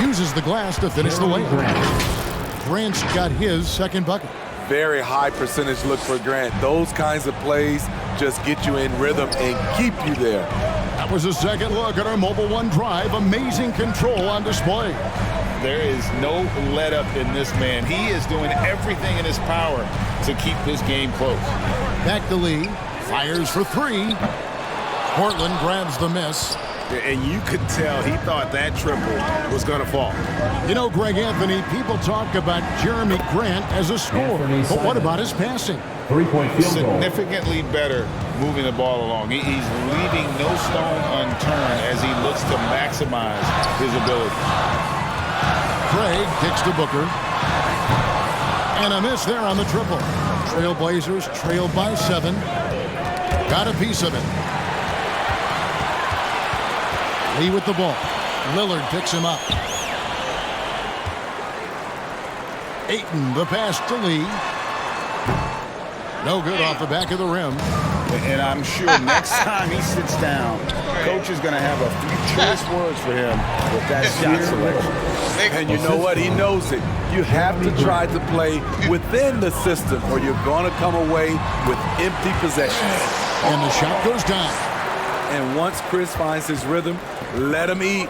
S12: Uses the glass to finish the layup. Grant's got his second bucket.
S6: Very high percentage look for Grant. Those kinds of plays just get you in rhythm and keep you there.
S12: That was a second look at our Mobile One drive. Amazing control on display.
S14: There is no let up in this man. He is doing everything in his power to keep this game close.
S12: Back to Lee. Fires for 3. Portland grabs the miss.
S14: And you could tell he thought that triple was going to fall.
S12: You know, Greg Anthony, people talk about Jeremy Grant as a scorer, but what about his passing?
S7: 3-point field goal.
S14: Significantly better moving the ball along. He's leaving no stone unturned as he looks to maximize his ability.
S12: Craig kicks to Booker. And a miss there on the triple. Trailblazers trailed by 7. Got a piece of it. Lee with the ball. Lillard picks him up. Ayton, the pass to Lee. No good off the back of the rim.
S14: And I'm sure next time he sits down, coach is going to have a few choice words for him with that shot selection.
S6: And you know what? He knows it. You have to try to play within the system or you're going to come away with empty possessions.
S12: And the shot goes down.
S6: And once Chris finds his rhythm, let him eat.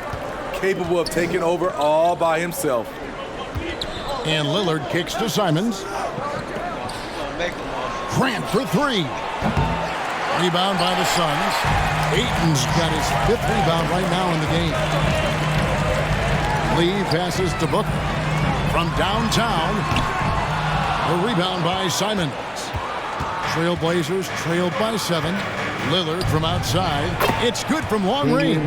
S6: Capable of taking over all by himself.
S12: And Lillard kicks to Simons. Grant for 3. Rebound by the Suns. Ayton's got his 5th rebound right now in the game. Lee passes to Booker. From downtown, the rebound by Simons. Trailblazers trailed by 7. Lillard from outside. It's good from long range.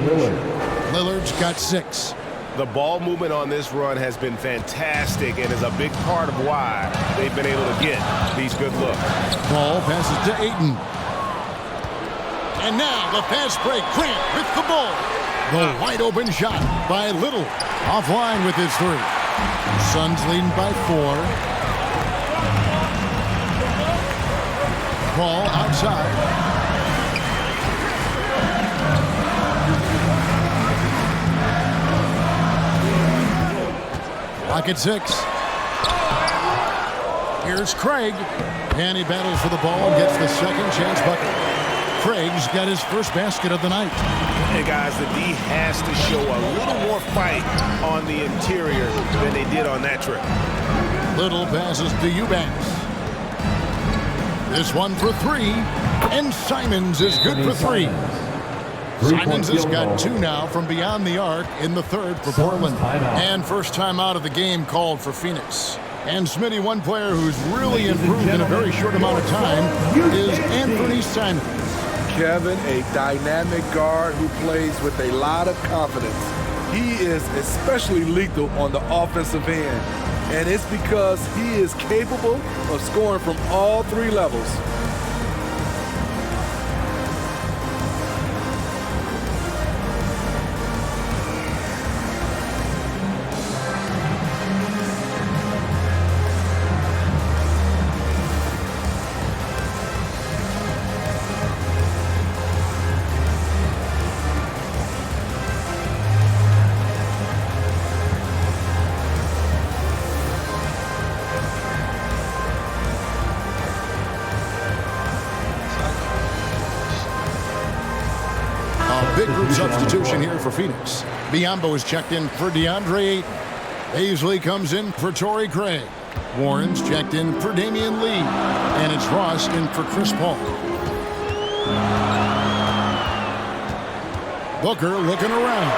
S12: Lillard's got 6.
S4: The ball movement on this run has been fantastic and is a big part of why they've been able to get these good looks.
S12: Ball passes to Ayton. And now the fast break. Grant with the ball. The wide open shot by Little. Offline with his three. Suns leading by 4. Ball outside. Clock at 6. Here's Craig. And he battles for the ball and gets the second chance bucket. Craig's got his first basket of the night.
S4: Hey guys, the D has to show a little more fight on the interior than they did on that trip.
S12: Little passes to Eubanks. This one for 3. And Simons is good for 3. Simons has got 2 now from beyond the arc in the third for Portland. And first time out of the game called for Phoenix. And Smitty, one player who's really improved in a very short amount of time is Anthony Simons.
S6: Kevin, a dynamic guard who plays with a lot of confidence. He is especially lethal on the offensive end. And it's because he is capable of scoring from all 3 levels.
S12: Big group substitution here for Phoenix. Biyombo is checked in for DeAndre Ayton. Paisley comes in for Torrey Craig. Warren's checked in for Damian Lee. And it's Ross in for Chris Paul. Booker looking around.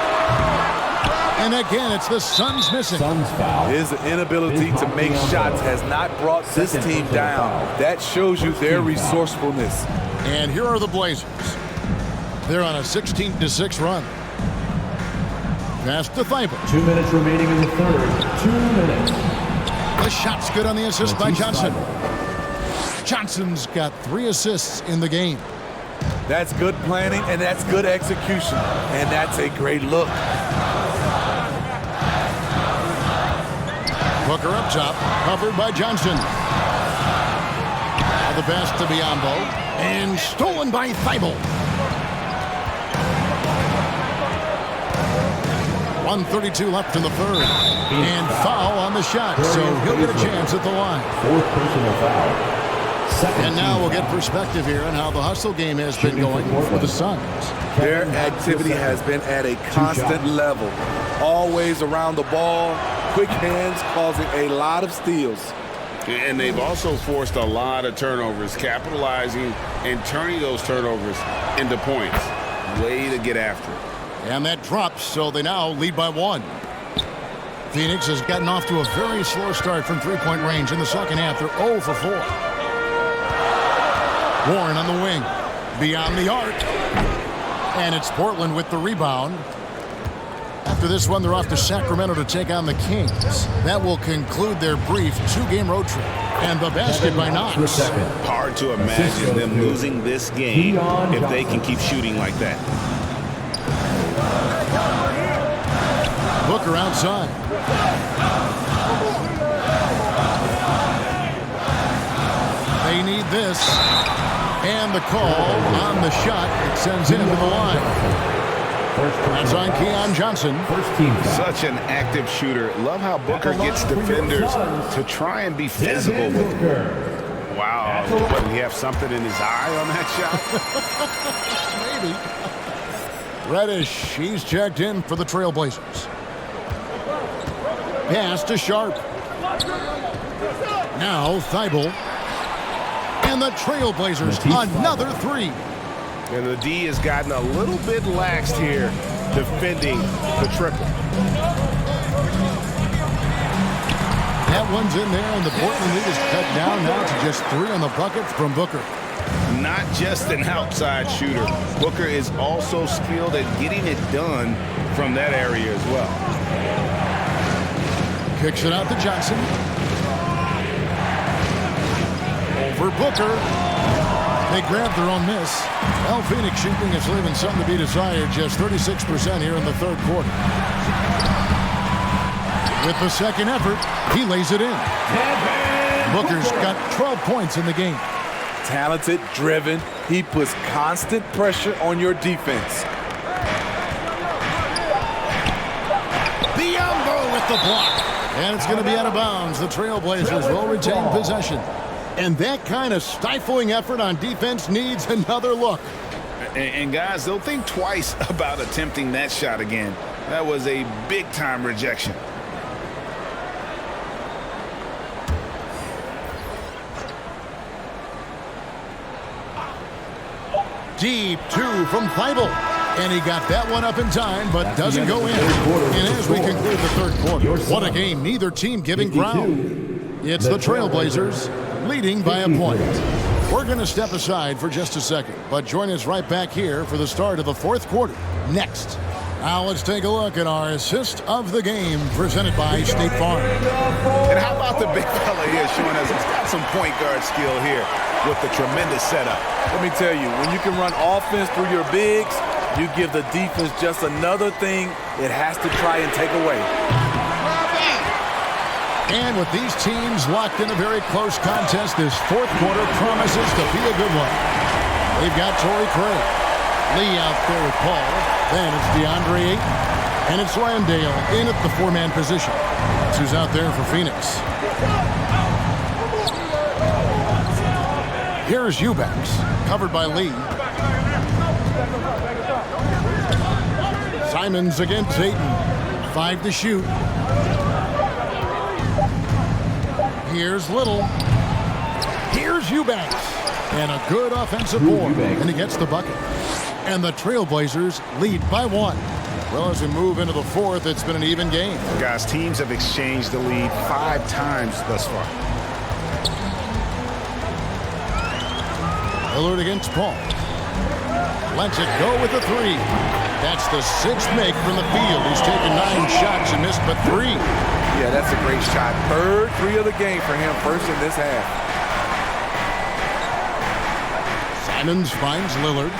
S12: And again, it's the Suns missing.
S6: His inability to make shots has not brought this team down. That shows you their resourcefulness.
S12: And here are the Blazers. They're on a 16-6 run. Pass to Thibault.
S7: 2 minutes remaining in the third. 2 minutes.
S12: The shot's good on the assist by Johnson. Johnson's got 3 assists in the game.
S6: That's good planning, and that's good execution. And that's a great look.
S12: Booker up top, covered by Johnson. Now the pass to Biyombo. And stolen by Thibault. 1:32 left in the third. And foul on the shot, so he'll get a chance at the line.
S7: 4th personal foul.
S12: And now we'll get perspective here on how the hustle game has been going for the Suns.
S6: Their activity has been at a constant level. Always around the ball, quick hands causing a lot of steals.
S14: And they've also forced a lot of turnovers, capitalizing and turning those turnovers into points. Way to get after it.
S12: And that drops, so they now lead by 1. Phoenix has gotten off to a very slow start from three-point range in the second half. They're 0 for 4. Warren on the wing. Beyond the arc. And it's Portland with the rebound. After this one, they're off to Sacramento to take on the Kings. That will conclude their brief 2-game road trip. And the basket by Knox.
S4: Hard to imagine them losing this game if they can keep shooting like that.
S12: Booker outside. They need this. And the call on the shot. It sends him to the line. That's on Keon Johnson.
S4: Such an active shooter. Love how Booker gets defenders to try and be physical with him. Wow. Does he have something in his eye on that
S12: shot? Maybe. Reddish, he's checked in for the Trailblazers. Pass to Sharp. Now Thibault. And the Trailblazers, another 3.
S4: And the D has gotten a little bit laxed here defending the triple.
S12: That one's in there, and the Portland lead is cut down now to just 3 on the bucket from Booker.
S4: Not just an outside shooter. Booker is also skilled at getting it done
S14: from that area as well.
S12: Kicks it out to Johnson. Over Booker. They grabbed their own miss. Well, Phoenix shooting is leaving something to be desired. Just 36% here in the third quarter. With the second effort, he lays it in. Booker's got 12 points in the game.
S6: Talented, driven. He puts constant pressure on your defense.
S12: Biyombo with the block. And it's going to be out of bounds. The Trailblazers will retain possession. And that kind of stifling effort on defense needs another look.
S14: And guys, they'll think twice about attempting that shot again. That was a big-time rejection.
S12: Deep two from Feibel. And he got that one up in time, but doesn't go in. And as we conclude the third quarter, what a game. Neither team giving ground. It's the Trailblazers leading by a point. We're going to step aside for just a second, but join us right back here for the start of the fourth quarter next. Now let's take a look at our assist of the game presented by State Farm.
S14: And how about the big fella here showing us he's got some point guard skill here with the tremendous setup.
S6: Let me tell you, when you can run offense through your bigs, you give the defense just another thing it has to try and take away.
S12: And with these teams locked in a very close contest, this fourth quarter promises to be a good one. They've got Torrey Craig. Lee out there with Paul. Then it's DeAndre Ayton. And it's Landale in at the four-man position. That's who's out there for Phoenix. Here's Eubanks, covered by Lee. Simons against Ayton. 5 to shoot. Here's Little. Here's Eubanks. And a good offensive board. And he gets the bucket. And the Trailblazers lead by 1. Well, as we move into the fourth, it's been an even game.
S14: Guys, teams have exchanged the lead 5 times thus far.
S12: Lillard against Paul. Lets it go with the 3. That's the 6th make from the field. He's taken 9 shots and missed but 3.
S6: Yeah, that's a great shot. Third 3 of the game for him, first in this half.
S12: Simons finds Lillard.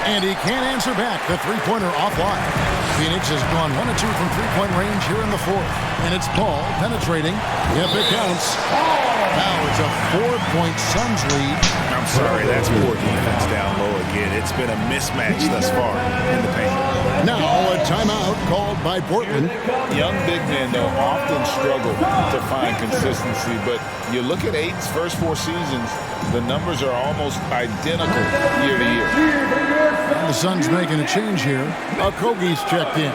S12: And he can't answer back. The three-pointer offline. Phoenix has gone 1 of 2 from three-point range here in the fourth. And it's Paul penetrating. If it counts. Now it's a 4-point Suns lead.
S14: I'm sorry, that's poor defense down low again. It's been a mismatch thus far in the paint.
S12: Now a timeout called by Portland.
S14: Young big men, though, often struggle to find consistency. But you look at Ayton's first 4 seasons, the numbers are almost identical year to year.
S12: And the Suns making a change here. Okogie's checked in.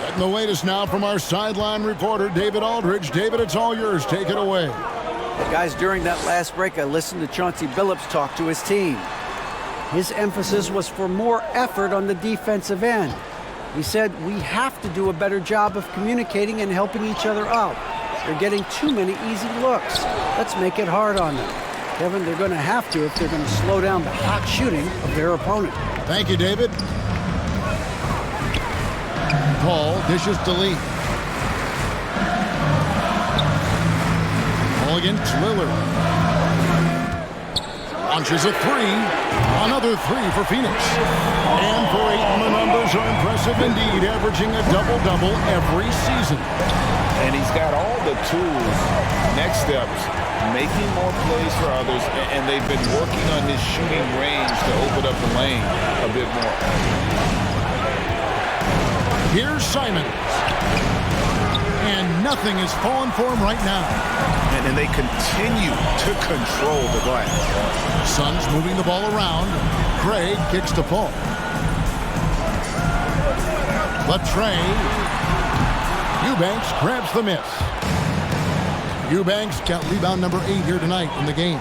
S12: Getting the latest now from our sideline reporter, David Aldridge. David, it's all yours. Take it away.
S13: Guys, during that last break, I listened to Chauncey Billups talk to his team. His emphasis was for more effort on the defensive end. He said, we have to do a better job of communicating and helping each other out. They're getting too many easy looks. Let's make it hard on them. Kevin, they're going to have to if they're going to slow down the hot shooting of their opponent.
S12: Thank you, David. Paul dishes to Lee. Paul against Lillard. Launches a 3. Another 3 for Phoenix. And for Ayton, the numbers are impressive indeed, averaging a double-double every season.
S14: And he's got all the tools. Next steps, making more plays for others, and they've been working on his shooting range to open up the lane a bit more.
S12: Here's Simons. And nothing is falling for him right now.
S14: And they continue to control the glass.
S12: Suns moving the ball around. Craig kicks to Paul. Latrey. Eubanks grabs the miss. Eubanks got rebound number 8 here tonight in the game.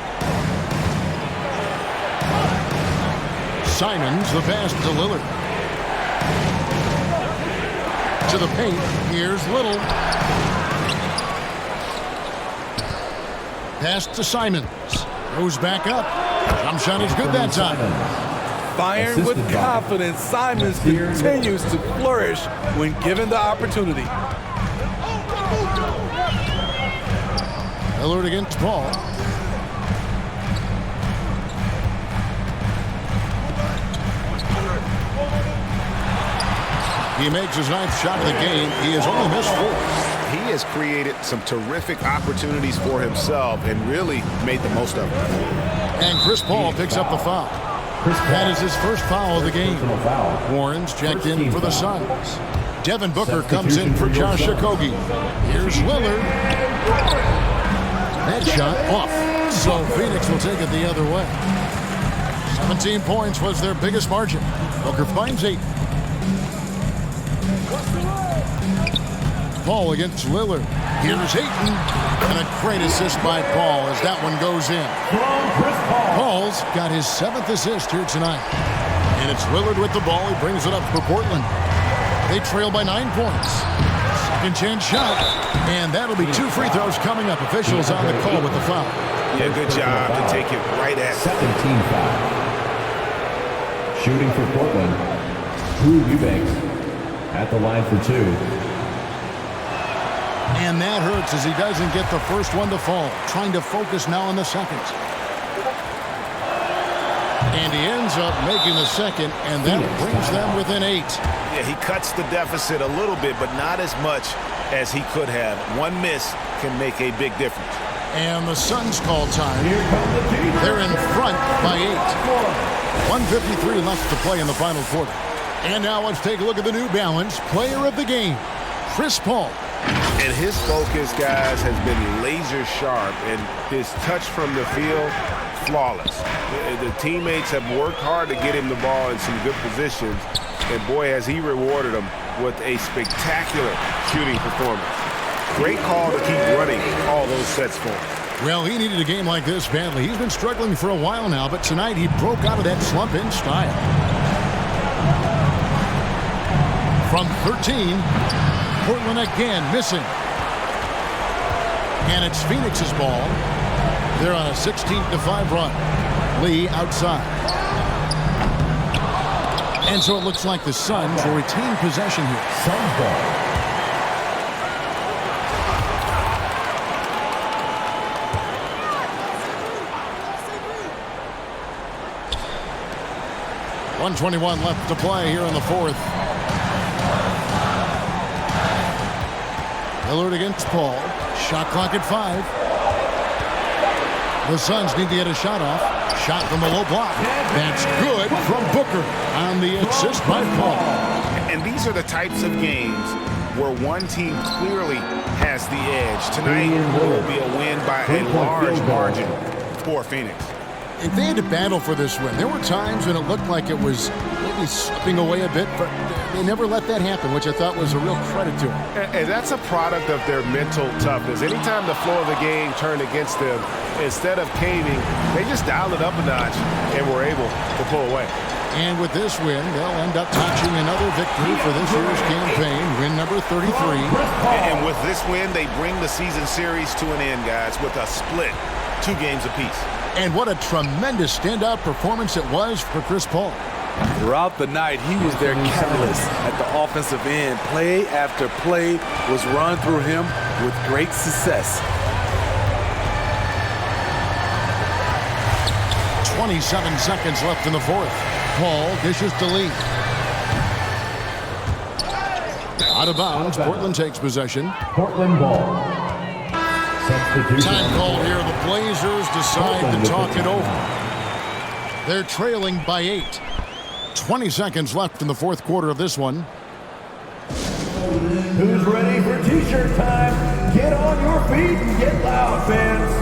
S12: Simons, the pass to Lillard. To the paint, here's Little. Pass to Simons. Goes back up. Jump shot is good that time.
S6: Firing with confidence, Simons continues to flourish when given the opportunity.
S12: Lillard against Paul. He makes his 9th shot of the game. He has only missed 4.
S14: He has created some terrific opportunities for himself and really made the most of them.
S12: And Chris Paul picks up the foul. That is his first foul of the game. Warren's checked in for the Suns. Devin Booker comes in for Josh Okogie. Here's Lillard. That shot off. So Phoenix will take it the other way. 17 points was their biggest margin. Booker finds 8. Paul against Lillard. Here's Ayton. And a great assist by Paul as that one goes in. Paul's got his 7th assist here tonight. And it's Lillard with the ball. He brings it up for Portland. They trail by 9 points. Second chance shot. And that'll be 2 free throws coming up. Officials on the call with the foul.
S14: Yeah, good job to take it right at
S7: 17 foul. Shooting for Portland, Drew Eubanks at the line for 2.
S12: And that hurts as he doesn't get the first one to fall. Trying to focus now on the second. And he ends up making the second, and that brings them within 8.
S14: Yeah, he cuts the deficit a little bit, but not as much as he could have. One miss can make a big difference.
S12: And the Suns call time. They're in front by 8. 1:53 left to play in the final quarter. And now let's take a look at the New Balance player of the game, Chris Paul.
S14: And his focus, guys, has been laser sharp, and his touch from the field, flawless. The teammates have worked hard to get him the ball in some good positions, and boy, has he rewarded them with a spectacular shooting performance. Great call to keep running all those sets for him.
S12: Well, he needed a game like this badly. He's been struggling for a while now, but tonight he broke out of that slump in style. From 13, Portland again missing. And it's Phoenix's ball. They're on a 16-5 run. Lee outside. And so it looks like the Suns will retain possession here. Suns ball. .121 left to play here in the 4th. Lillard against Paul. Shot clock at 5. The Suns need to get a shot off. Shot from the low block. That's good from Booker on the assist by Paul.
S14: And these are the types of games where one team clearly has the edge. Tonight will be a win by a large margin for Phoenix.
S12: If they had to battle for this win, there were times when it looked like it was maybe slipping away a bit, but they never let that happen, which I thought was a real credit to them.
S14: And that's a product of their mental toughness. Anytime the flow of the game turned against them, instead of caving, they just dialed it up a notch and were able to pull away.
S12: And with this win, they'll end up notching another victory for this year's campaign, win number 33.
S14: And with this win, they bring the season series to an end, guys, with a split, 2 games apiece.
S12: And what a tremendous standout performance it was for Chris Paul.
S6: Throughout the night, he was their catalyst at the offensive end. Play after play was run through him with great success.
S12: 27 seconds left in the 4th. Paul dishes to Lee. Out of bounds, Portland takes possession.
S7: Portland ball.
S12: Time called here. The Blazers decide to talk it over. They're trailing by 8. 20 seconds left in the 4th quarter of this one.
S7: Who's ready for t-shirt time? Get on your feet and get loud, fans.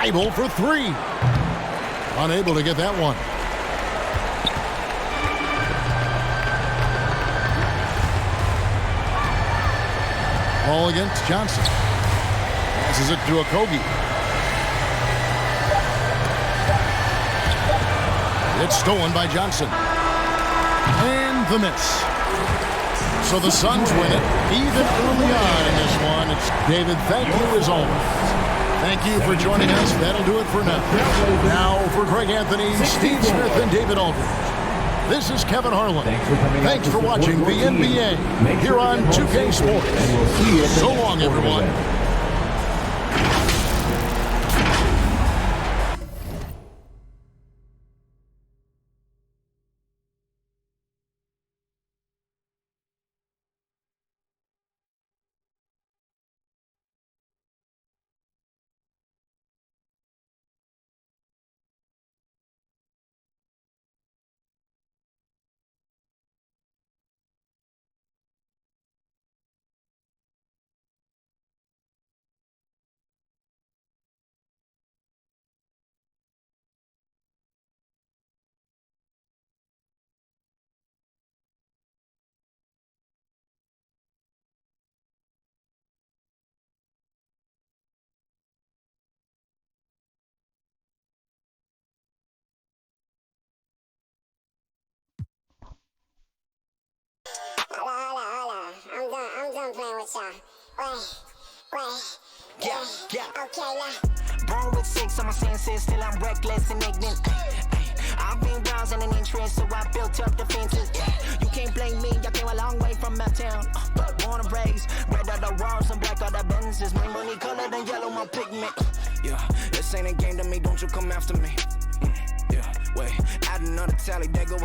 S12: Thybulle for three. Unable to get that one. Ball against Johnson. Passes it to Okogie. It's stolen by Johnson. And the miss. So the Suns win it, even early on in this one. It's David, thank you as always. Thank you for joining us. That'll do it for now. Now for Greg Anthony, Steve Smith, and David Aldridge. This is Kevin Harlan. Thanks for watching the NBA here on 2K Sports. So long, everyone.
S18: I'm done playing with y'all. Wait. Yeah. Okay, now. Born with 6 on my senses, still I'm reckless and ignorant. I've been browsing an interest, so I built up defenses. You can't blame me, I came a long way from my town. Born and raised, red are the walls and black are the Benzes. My money colored and yellow, my pigment. Yeah, this ain't a game to me, don't you come after me. Yeah, wait, add another tally, there go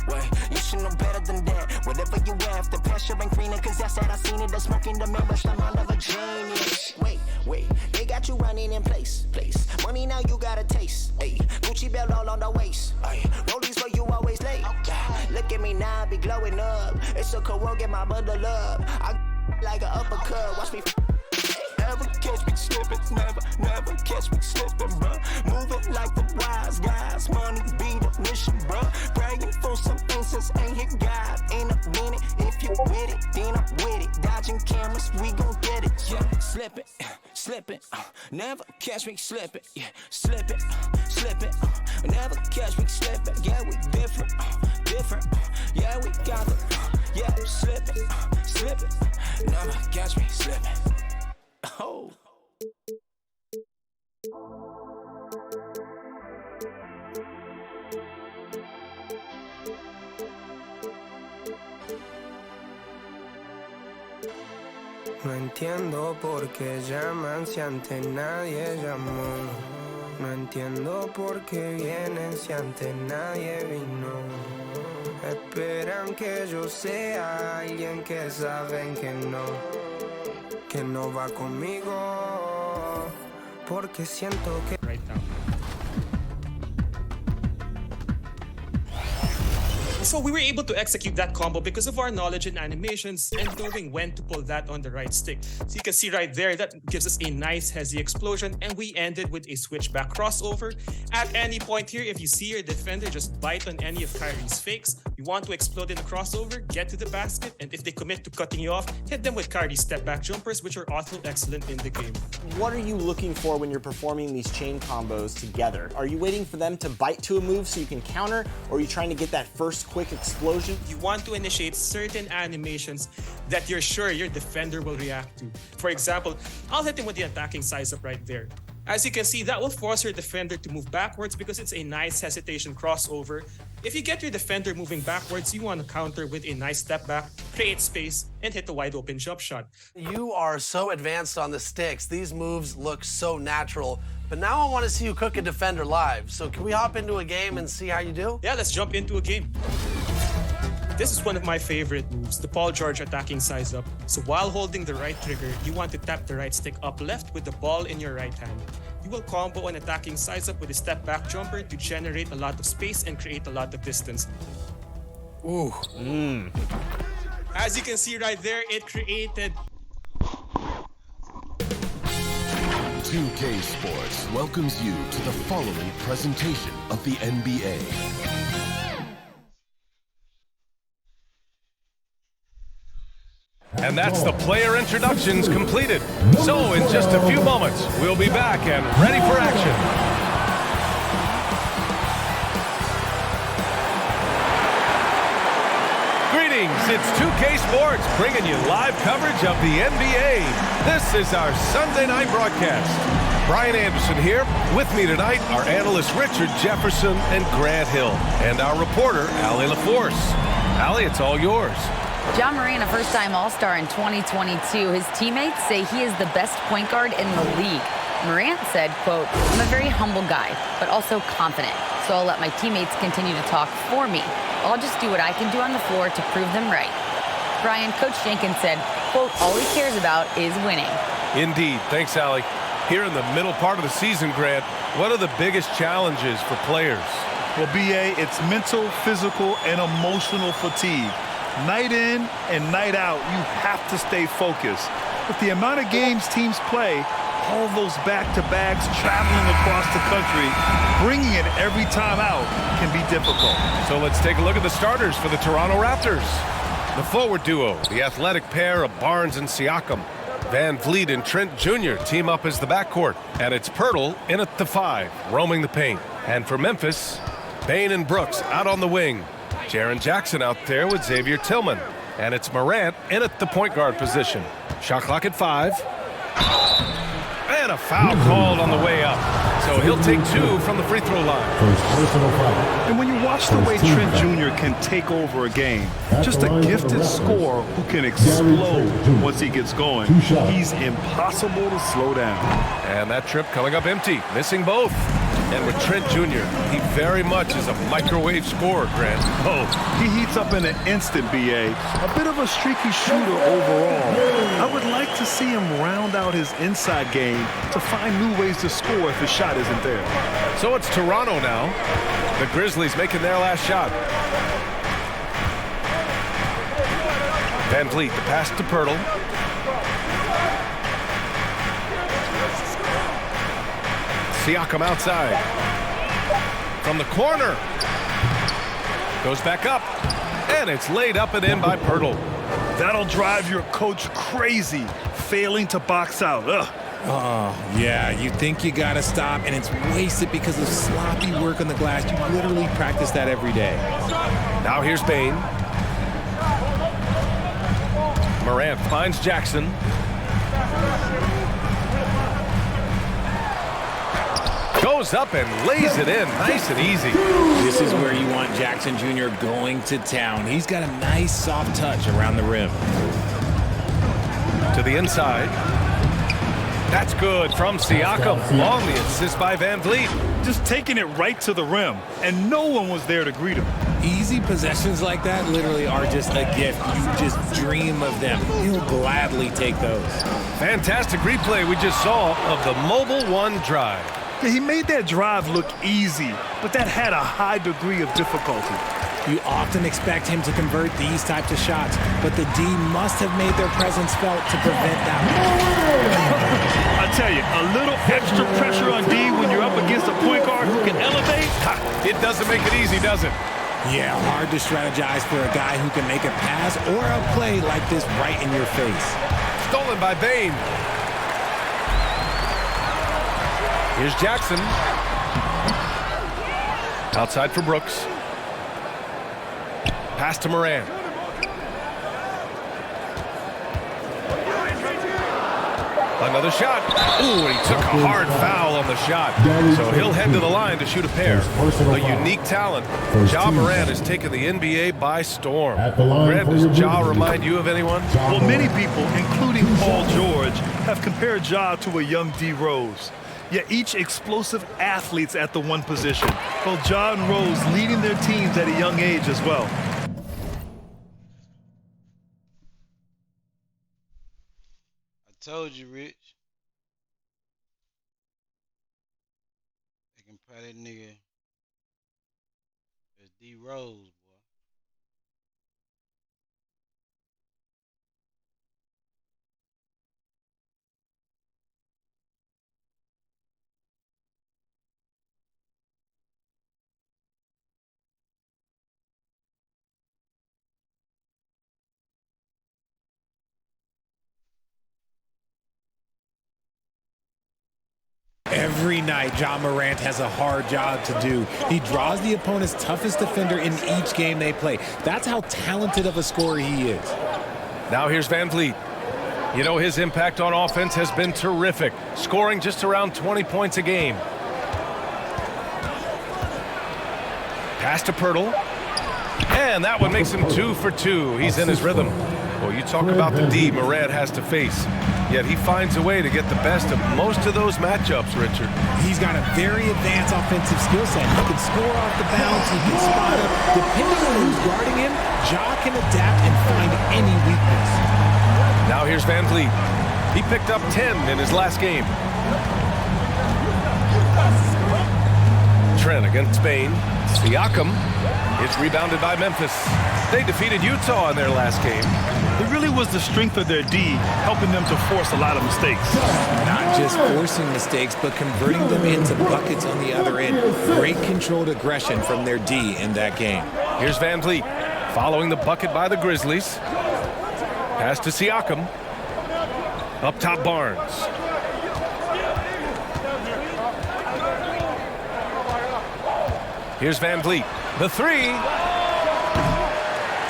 S18: wait, you should know better than that. Whatever you have, the pressure ain't greener, cause that's that I seen it. The smoke in the mirror, the mind of a genius. Wait, they got you running in place. Money now you got a taste. Ay, Gucci belt all on the waist. Ay, rollies for you always late. Look at me now, I be glowing up. It's a cold, get my bundle up. I like an uppercut, watch me. Never catch me slipping, never catch me slipping, bruh. Moving like the wise guys, money be the mission, bruh. Praying for some answers, ain't hit God in a minute. If you with it, then I'm with it. Dodging cameras, we gon' get it. Yeah, slipping, never catch me slipping. Yeah, slipping, never catch me slipping. Yeah, we different. Yeah, we got it. Yeah, slipping, never catch me slipping. Oh.
S19: No entiendo por qué llaman si antes nadie llamó. No entiendo por qué vienen si antes nadie vino. Esperan que yo sea alguien que saben que no va conmigo, porque siento que
S10: right now. So we were able to execute that combo because of our knowledge in animations and knowing when to pull that on the right stick. So you can see right there, that gives us a nice hezzy explosion, and we ended with a switchback crossover. At any point here, if you see your defender just bite on any of Kyrie's fakes, you want to explode in the crossover, get to the basket, and if they commit to cutting you off, hit them with Kyrie's step back jumpers, which are also excellent in the game.
S20: What are you looking for when you're performing these chain combos together? Are you waiting for them to bite to a move so you can counter, or are you trying to get that first quick explosion?
S10: You want to initiate certain animations that you're sure your defender will react to. For example, I'll hit him with the attacking size up right there. As you can see, that will force your defender to move backwards because it's a nice hesitation crossover. If you get your defender moving backwards, you want to counter with a nice step back, create space, and hit a wide open jump shot.
S21: You are so advanced on the sticks. These moves look so natural. But now I want to see you cook a defender live. So can we hop into a game and see how you do?
S10: Yeah, let's jump into a game. This is one of my favorite moves, the Paul George attacking size up. So while holding the right trigger, you want to tap the right stick up left with the ball in your right hand. You will combo an attacking size up with a step back jumper to generate a lot of space and create a lot of distance.
S21: Ooh.
S10: As you can see right there, it created
S11: 2K Sports welcomes you to the following presentation of the NBA.
S4: And that's the player introductions completed. So in just a few moments, we'll be back and ready for action. It's 2K Sports bringing you live coverage of the NBA. This is our Sunday night broadcast. Brian Anderson here. With me tonight are analysts Richard Jefferson and Grant Hill, and our reporter, Allie LaForce. Allie, it's all yours.
S2: Ja Morant, a first-time All-Star in 2022. His teammates say he is the best point guard in the league. Morant said, quote, "I'm a very humble guy, but also confident. So I'll let my teammates continue to talk for me. I'll just do what I can do on the floor to prove them right." Brian, Coach Jenkins said, quote, "All he cares about is winning."
S4: Indeed. Thanks, Allie. Here in the middle part of the season, Grant, what are the biggest challenges for players?
S5: Well, BA, it's mental, physical, and emotional fatigue. Night in and night out, you have to stay focused. With the amount of games teams play, all those back-to-backs, traveling across the country, bringing it every time out can be difficult.
S4: So let's take a look at the starters for the Toronto Raptors. The forward duo, the athletic pair of Barnes and Siakam. Van Vliet and Trent Jr. team up as the backcourt. And it's Poeltl in at the 5, roaming the paint. And for Memphis, Bane and Brooks out on the wing. Jaren Jackson out there with Xavier Tillman. And it's Morant in at the point guard position. Shot clock at 5. And a foul called on the way up. So he'll take 2 from the free throw line.
S5: And when you watch the way Trent Jr. can take over a game, just a gifted scorer who can explode once he gets going, he's impossible to slow down.
S4: And that trip coming up empty, missing both. And with Trent Jr., he very much is a microwave scorer, Grant.
S5: Oh, he heats up in an instant, BA. A bit of a streaky shooter overall. I would like to see him round out his inside game to find new ways to score if his shot isn't there.
S4: So it's Toronto now. The Grizzlies making their last shot. Van Vliet, the pass to Poeltl. Siakam outside. From the corner. Goes back up. And it's laid up and in by Poeltl.
S5: That'll drive your coach crazy, failing to box out. Ugh.
S22: Oh, yeah, you think you gotta stop, and it's wasted because of sloppy work on the glass. You literally practice that every day.
S4: Now here's Bane. Morant finds Jackson. Goes up and lays it in, nice and easy.
S22: This is where you want Jackson Jr. going to town. He's got a nice soft touch around the rim.
S4: To the inside. That's good from Siakam. On the assist by Van Vliet.
S5: Just taking it right to the rim, and no one was there to greet him.
S22: Easy possessions like that literally are just a gift. You just dream of them. He'll gladly take those.
S4: Fantastic replay we just saw of the Mobile One drive.
S5: Yeah, he made that drive look easy, but that had a high degree of difficulty.
S22: You often expect him to convert these types of shots, but the D must have made their presence felt to prevent that.
S5: I tell you, a little extra pressure on D when you're up against a point guard who can elevate.
S4: It doesn't make it easy, does it?
S22: Yeah, hard to strategize for a guy who can make a pass or a play like this right in your face.
S4: Stolen by Bane. Here's Jackson. Outside for Brooks. Pass to Morant. Another shot. Ooh, he took a hard foul on the shot. So he'll head to the line to shoot a pair. A unique talent. Ja Morant has taken the NBA by storm. Grant, does Ja remind you of anyone?
S5: Well, many people, including Paul George, have compared Ja to a young D. Rose. Yet each explosive athlete's at the one position. Both Ja and Rose leading their teams at a young age as well.
S15: Told you, Rich. They can play that nigga as D Rose.
S22: Every night, Ja Morant has a hard job to do. He draws the opponent's toughest defender in each game they play. That's how talented of a scorer he is.
S4: Now here's Van Vliet. You know, his impact on offense has been terrific, scoring just around 20 points a game. Pass to Poeltl. And that one makes him 2 for 2. He's in his rhythm. Well, you talk about the D Morant has to face. Yet he finds a way to get the best of most of those matchups, Richard.
S22: He's got a very advanced offensive skill set. He can score off the bounce. He can spot up. Depending on who's guarding him, Ja can adapt and find any weakness.
S4: Now here's Van Vliet. He picked up 10 in his last game. Trent against Spain. Siakam is rebounded by Memphis. They defeated Utah in their last game.
S5: It really was the strength of their D helping them to force a lot of mistakes.
S22: Not just forcing mistakes, but converting them into buckets on the other end. Great controlled aggression from their D in that game.
S4: Here's Van Vliet following the bucket by the Grizzlies. Pass to Siakam. Up top, Barnes. Here's Van Vliet. The three.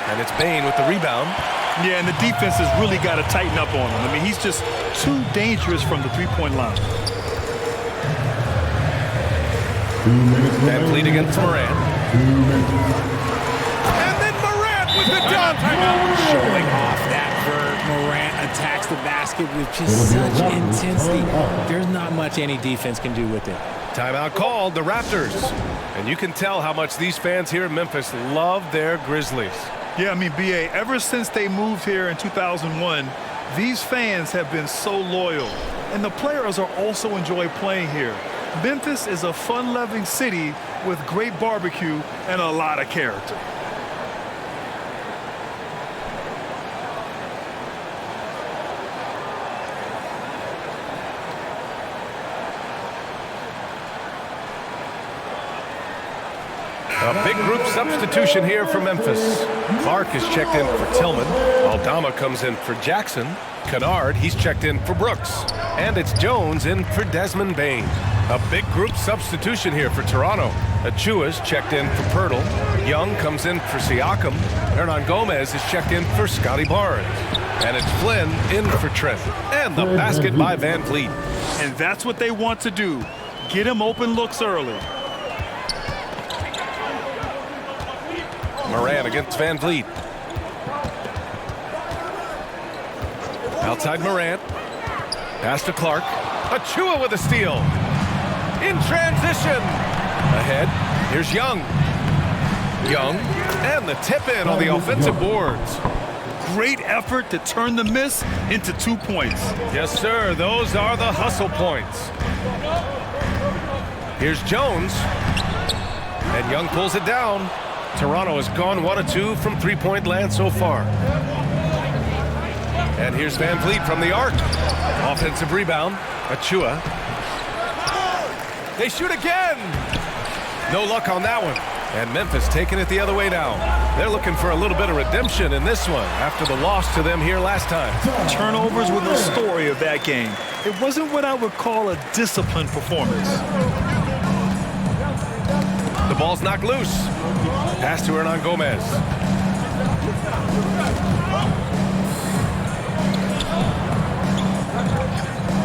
S4: And it's Bane with the rebound.
S5: Yeah, and the defense has really got to tighten up on him. I mean, he's just too dangerous from the three-point line.
S4: Van Vliet against Morant. And then Morant with the dunk.
S22: Showing off that verb. Morant attacks the basket with just such intensity. There's not much any defense can do with it.
S4: Timeout called, the Raptors. And you can tell how much these fans here in Memphis love their Grizzlies.
S5: Yeah, I mean, B.A., ever since they moved here in 2001, these fans have been so loyal. And the players are also enjoy playing here. Memphis is a fun-loving city with great barbecue and a lot of character.
S4: A big group substitution here for Memphis. Clark is checked in for Tillman. Aldama comes in for Jackson. Kennard, he's checked in for Brooks. And it's Jones in for Desmond Bane. A big group substitution here for Toronto. Achua's checked in for Poeltl. Young comes in for Siakam. Hernan Gomez is checked in for Scotty Barnes. And it's Flynn in for Trent. And the basket by Van Vliet.
S5: And that's what they want to do. Get him open looks early.
S4: Morant against Van Vliet. Outside Morant. Pass to Clark. Achua with a steal. In transition. Ahead. Here's Young. Young. And the tip in on the offensive boards.
S5: Great effort to turn the miss into 2 points.
S4: Yes, sir. Those are the hustle points. Here's Jones. And Young pulls it down. Toronto has gone 1 of 2 from three-point land so far. And here's Van Vliet from the arc. Offensive rebound. Achua. They shoot again. No luck on that one. And Memphis taking it the other way now. They're looking for a little bit of redemption in this one after the loss to them here last time.
S5: Turnovers were the story of that game. It wasn't what I would call a disciplined performance.
S4: The ball's knocked loose. Pass to Hernan Gomez.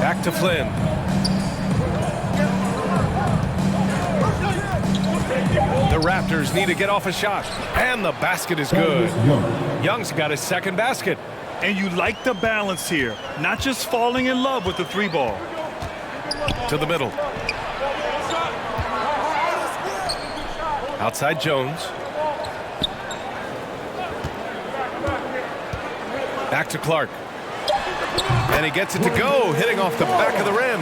S4: Back to Flynn. The Raptors need to get off a shot. And the basket is good. Young's got his second basket.
S5: And you like the balance here. Not just falling in love with the three ball.
S4: To the middle. Outside Jones. Back to Clark. And he gets it to go, hitting off the back of the rim.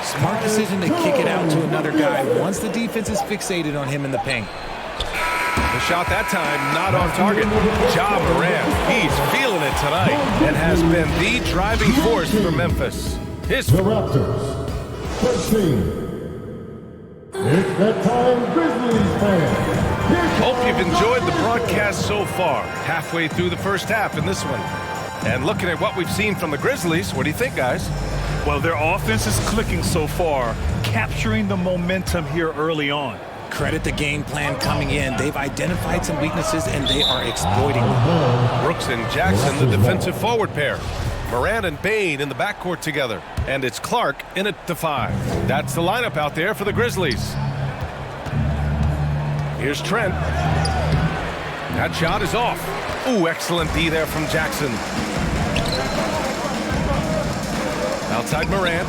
S22: Smart decision to kick it out to another guy once the defense is fixated on him in the paint.
S4: The shot that time not on target. Ja Morant, he's feeling it tonight and has been the driving force for Memphis.
S7: The Raptors, 13. It's that time, Grizzlies fans.
S4: Hope you've enjoyed the broadcast so far. Halfway through the first half in this one. And looking at what we've seen from the Grizzlies, what do you think, guys?
S5: Well, their offense is clicking so far. capturing the momentum here early on.
S22: Credit the game plan coming in. They've identified some weaknesses, and they are exploiting them.
S4: Brooks and Jackson, the defensive forward pair. Morant and Bane in the backcourt together. And it's Clark in at the 5. That's the lineup out there for the Grizzlies. Here's Trent. That shot is off. Ooh, excellent D there from Jackson. Outside Morant.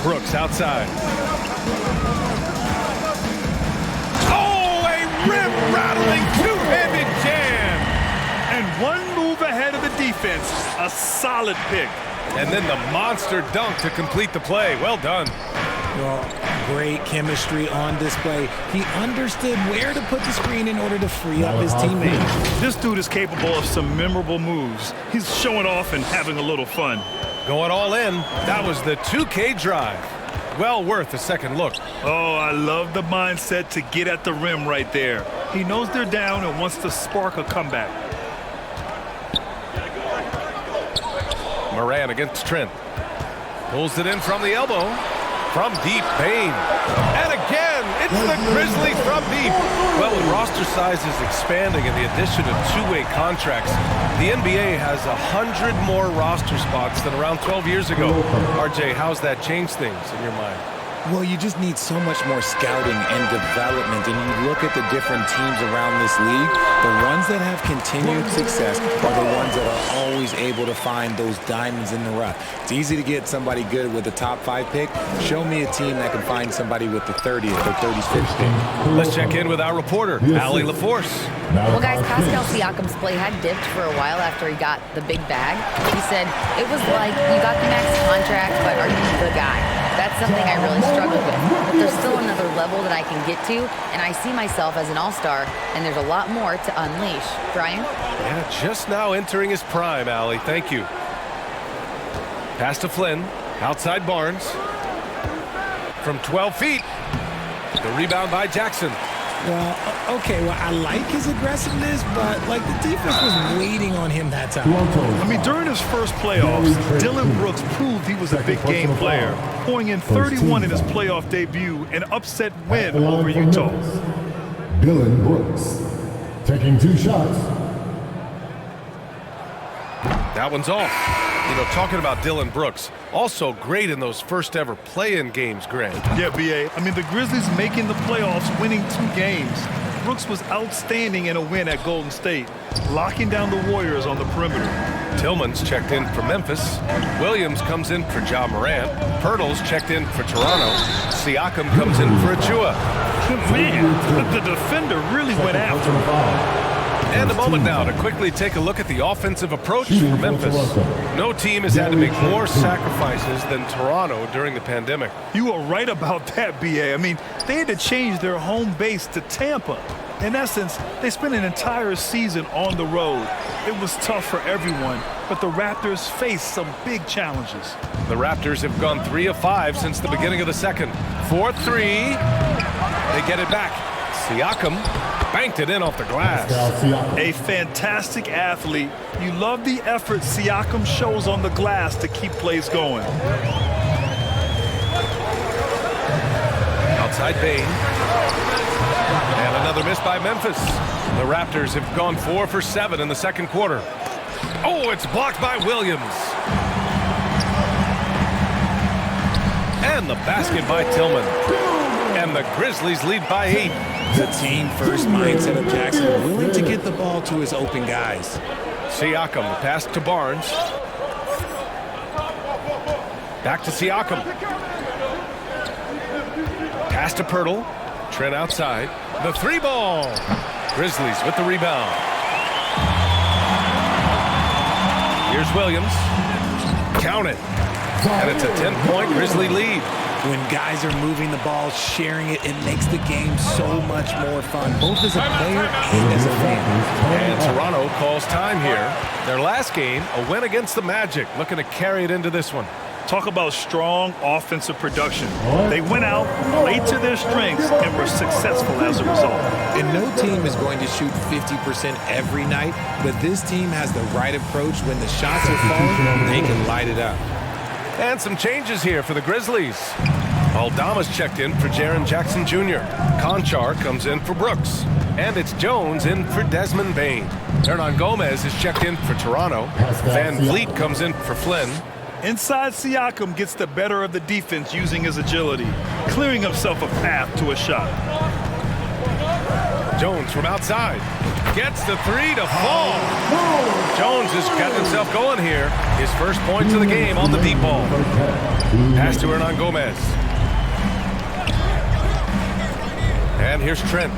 S4: Brooks outside.
S5: Oh, a rim-rattling two-handed jam. And one move ahead of the defense. A solid pick.
S4: And then the monster dunk to complete the play. Well done.
S22: Well, great chemistry on display. He understood where to put the screen in order to free up his teammates.
S5: This dude is capable of some memorable moves. He's showing off and having a little fun.
S4: Going all in. That was the 2K drive. Well worth a second look.
S5: Oh, I love the mindset to get at the rim right there. He knows they're down and wants to spark a comeback.
S4: Morant against Trent. Pulls it in from the elbow. From deep, Bane. And again, it's the Grizzlies from deep. Well, the roster size is expanding in the addition of two-way contracts. The NBA has 100 more roster spots than around 12 years ago. RJ, how's that changed things in your mind?
S22: Well, you just need so much more scouting and development. And you look at the different teams around this league, the ones that have continued success are the ones that are always able to find those diamonds in the rough. It's easy to get somebody good with the top 5 pick. Show me a team that can find somebody with the 30th or 35th pick.
S4: Let's check in with our reporter, Allie LaForce.
S2: Well, guys, Pascal Siakam's play had dipped for a while after he got the big bag. He said, it was like, you got the max contract, but are you the guy? That's something I really struggled with. But there's still another level that I can get to, and I see myself as an all-star, and there's a lot more to unleash. Brian?
S4: Yeah, just now entering his prime, Allie. Thank you. Pass to Flynn. Outside Barnes. From 12 feet. The rebound by Jackson.
S22: Well, okay, well, I like his aggressiveness, but, like, the defense was waiting on him that time.
S5: I mean, during his first playoffs, Dillon Brooks proved he was a big game player, pouring in 31 in his playoff debut, an upset win over Utah.
S7: Dillon Brooks taking 2 shots.
S4: That one's off. You know, talking about Dillon Brooks, also great in those first ever play-in games, Grant.
S5: Yeah, B.A. I mean, the Grizzlies making the playoffs, winning 2 games. Brooks was outstanding in a win at Golden State, locking down the Warriors on the perimeter.
S4: Tillman's checked in for Memphis. Williams comes in for Ja Morant. Pirtle's checked in for Toronto. Siakam comes in for Achua.
S5: Man, the defender really went after him.
S4: And a moment now to quickly take a look at the offensive approach for Memphis. No team has had to make more sacrifices than Toronto during the pandemic.
S5: You are right about that, B.A. I mean, they had to change their home base to Tampa. In essence, they spent an entire season on the road. It was tough for everyone, but the Raptors faced some big challenges.
S4: The Raptors have gone 3 of 5 since the beginning of the second. 4-3. They get it back. Siakam banked it in off the glass.
S5: A fantastic athlete. You love the effort Siakam shows on the glass to keep plays going.
S4: Outside Bane. And another miss by Memphis. The Raptors have gone 4 for 7 in the second quarter. Oh, it's blocked by Williams. And the basket by Tillman. And the Grizzlies lead by 8.
S22: The team-first mindset of Jackson, willing to get the ball to his open guys.
S4: Siakam, the pass to Barnes. Back to Siakam. Pass to Pirtle. Trent outside. The 3-ball. Grizzlies with the rebound. Here's Williams. Count it. And it's a 10-point Grizzly lead.
S22: When guys are moving the ball, sharing it, it makes the game so much more fun, both as a player and as a fan.
S4: And Toronto calls time here. Their last game, a win against the Magic, looking to carry it into this one.
S5: Talk about strong offensive production. They went out, played to their strengths, and were successful as a result.
S22: And no team is going to shoot 50% every night, but this team has the right approach. When the shots are falling, they can light it up.
S4: And some changes here for the Grizzlies. Aldama's checked in for Jaren Jackson Jr. Conchar comes in for Brooks. And it's Jones in for Desmond Bain. Hernan Gomez is checked in for Toronto. Van Vliet comes in for Flynn.
S5: Inside Siakam gets the better of the defense using his agility, clearing himself a path to a shot.
S4: Jones from outside. Gets the three to fall. Jones has got himself going here. His first points of the game on the deep ball. Pass to Hernan Gomez. And here's Trent.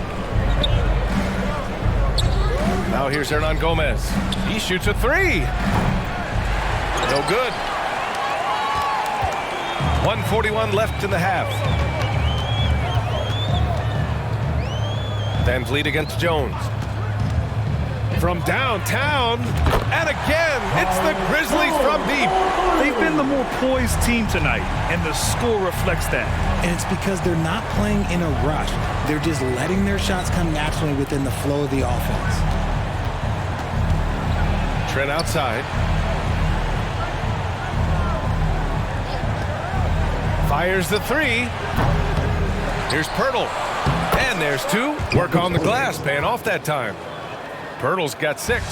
S4: Now here's Hernan Gomez. He shoots a three. No good. 1:41 left in the half. Van Vliet against Jones. From downtown, and again, it's the Grizzlies from deep.
S5: They've been the more poised team tonight, and the score reflects that.
S22: And it's because they're not playing in a rush. They're just letting their shots come naturally within the flow of the offense.
S4: Trent outside. Fires the three. Here's Pirtle. And there's two. Work on the glass, paying off that time. Pirtle's got 6.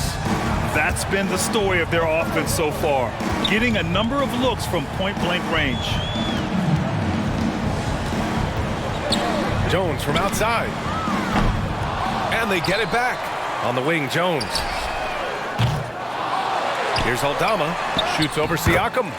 S5: That's been the story of their offense so far, getting a number of looks from point-blank range.
S4: Jones from outside. And they get it back. On the wing, Jones. Here's Aldama. Shoots over Siakam.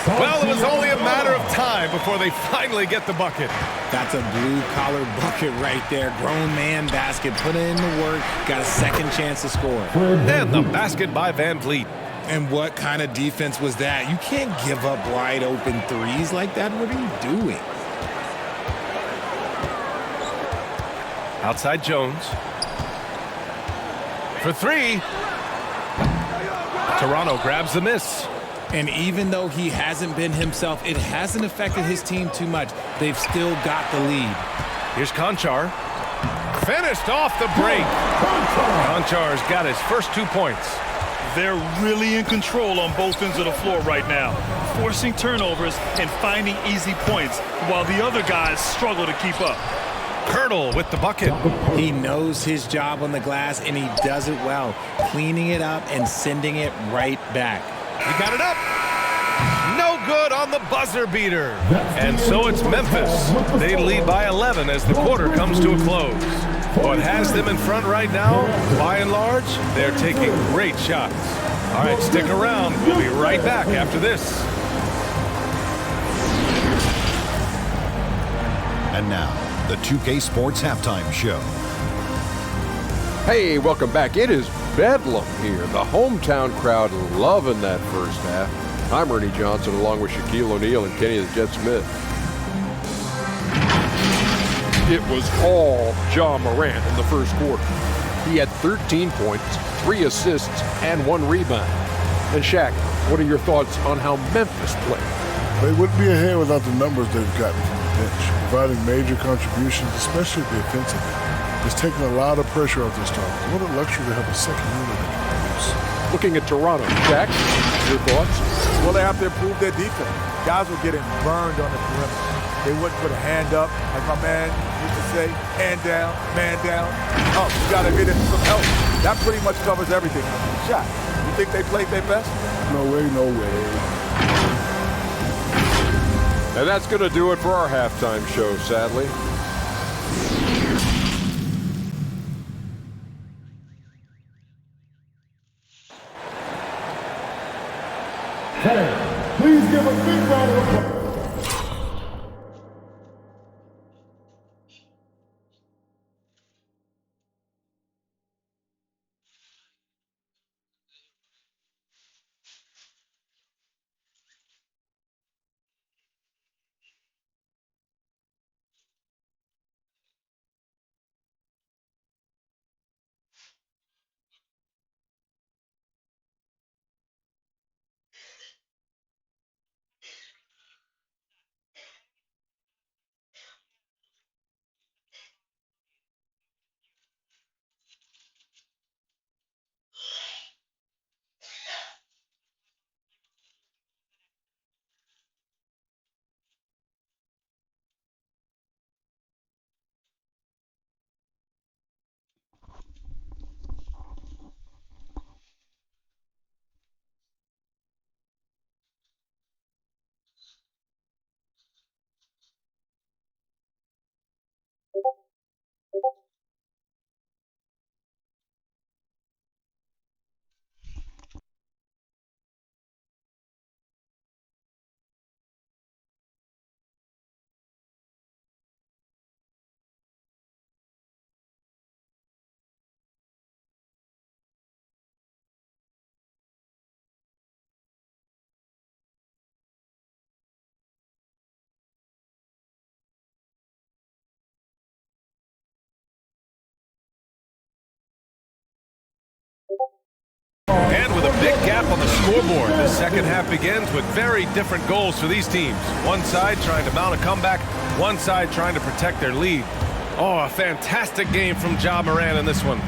S4: Well, it was only a matter of time before they finally get the bucket.
S22: That's a blue-collar bucket right there. Grown man basket. Put in the work. Got a second chance to score.
S4: And the basket by Van Vliet.
S22: And what kind of defense was that? You can't give up wide open threes like that. What are you doing?
S4: Outside Jones. For 3. Toronto grabs the miss.
S22: And even though he hasn't been himself, it hasn't affected his team too much. They've still got the lead.
S4: Here's Conchar. Finished off the break. Conchar's got his first 2 points.
S5: They're really in control on both ends of the floor right now, forcing turnovers and finding easy points while the other guys struggle to keep up.
S4: Pirtle with the bucket.
S22: He knows his job on the glass, and he does it well, cleaning it up and sending it right back.
S4: He got it up. No good on the buzzer beater. And so it's Memphis. They lead by 11 as the quarter comes to a close. What has them in front right now, by and large, they're taking great shots. All right, stick around. We'll be right back after this.
S16: And now, the 2K Sports Halftime Show.
S17: Hey, welcome back. It is Bedlam here. The hometown crowd loving that first half. I'm Ernie Johnson along with Shaquille O'Neal and Kenny the Jet Smith. It was all Ja Morant in the first quarter. He had 13 points, 3 assists, and 1 rebound. And Shaq, what are your thoughts on how Memphis played?
S1: They wouldn't be ahead without the numbers they've gotten from the bench, providing major contributions, especially defensively. It's taking a lot of pressure off their starters. What a luxury to have a second unit that can produce.
S17: Looking at Toronto, Shaq, your thoughts?
S3: Well, they have to improve their defense. Guys were getting burned on the perimeter. They wouldn't put a hand up, like my man used to say, hand down, man down. Oh, you got to get him some help. That pretty much covers everything. Shot. You think they played their best?
S1: No way, no way.
S17: And that's going to do it for our halftime show, sadly.
S7: Please give a big round of applause.
S4: And with a big gap on the scoreboard, the second half begins with very different goals for these teams. One side trying to mount a comeback, one side trying to protect their lead. Oh, a fantastic game from Ja Morant in this one.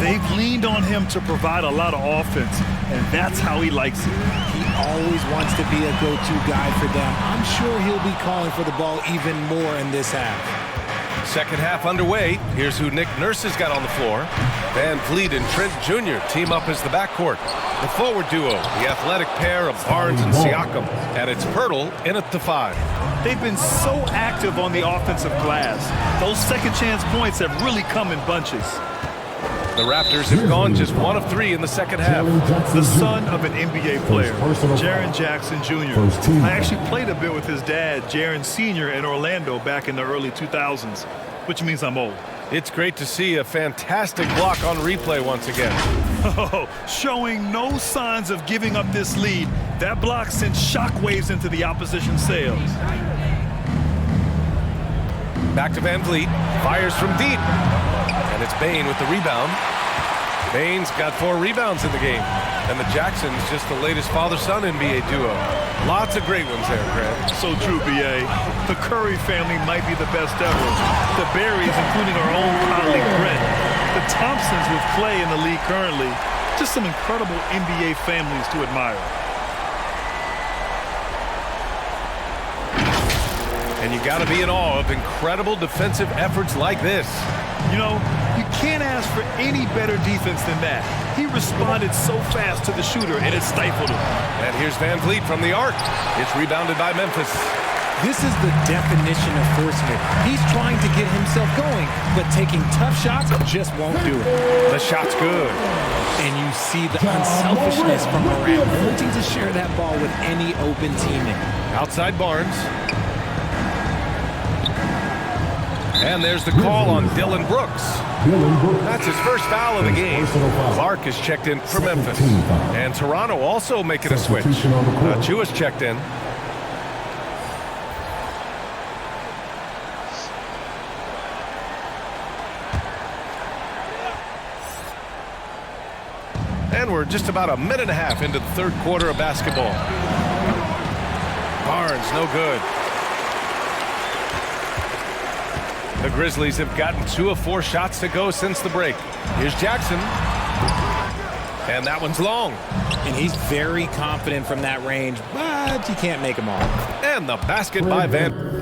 S5: They've leaned on him to provide a lot of offense, and that's how he likes it.
S22: He always wants to be a go-to guy for them. I'm sure he'll be calling for the ball even more in this half.
S4: Second half underway. Here's who Nick Nurse has got on the floor. Van Vliet and Trent Jr. team up as the backcourt. The forward duo, the athletic pair of Barnes and Siakam. And it's Poeltl in at the 5.
S5: They've been so active on the offensive glass. Those second chance points have really come in bunches.
S4: The Raptors have gone just 1 of 3 in the second half.
S5: The son of an NBA player, Jaren Jackson Jr. I actually played a bit with his dad, Jaren Sr. in Orlando back in the early 2000s, which means I'm old.
S4: It's great to see a fantastic block on replay once again.
S5: Oh, showing no signs of giving up this lead. That block sent shockwaves into the opposition sails.
S4: Back to Van Vliet. Fires from deep. And it's Bane with the rebound. Bane's got 4 rebounds in the game. And the Jacksons just the latest father-son NBA duo. Lots of great ones there, Grant.
S5: So true, B.A. The Curry family might be the best ever. The Berries, including our own colleague Brent. The Thompsons with Clay in the league currently. Just some incredible NBA families to admire.
S4: And you got to be in awe of incredible defensive efforts like this.
S5: You know, you can't ask for any better defense than that. He responded so fast to the shooter, and it stifled him.
S4: And here's Van Vliet from the arc. It's rebounded by Memphis.
S22: This is the definition of forcing it. He's trying to get himself going, but taking tough shots just won't do it.
S4: The shot's good.
S22: And you see the unselfishness from Morant, wanting to share that ball with any open teammate.
S4: Outside Barnes. And there's the call on Dylan Brooks. That's his first foul of the game. Clark is checked in for Memphis. And Toronto also making a switch. Jewish checked in. And we're just about a minute and a half into the third quarter of basketball. Barnes, no good. The Grizzlies have gotten 2 of 4 shots to go since the break. Here's Jackson. And that one's long.
S22: And he's very confident from that range, but he can't make them all.
S4: And the basket by Van.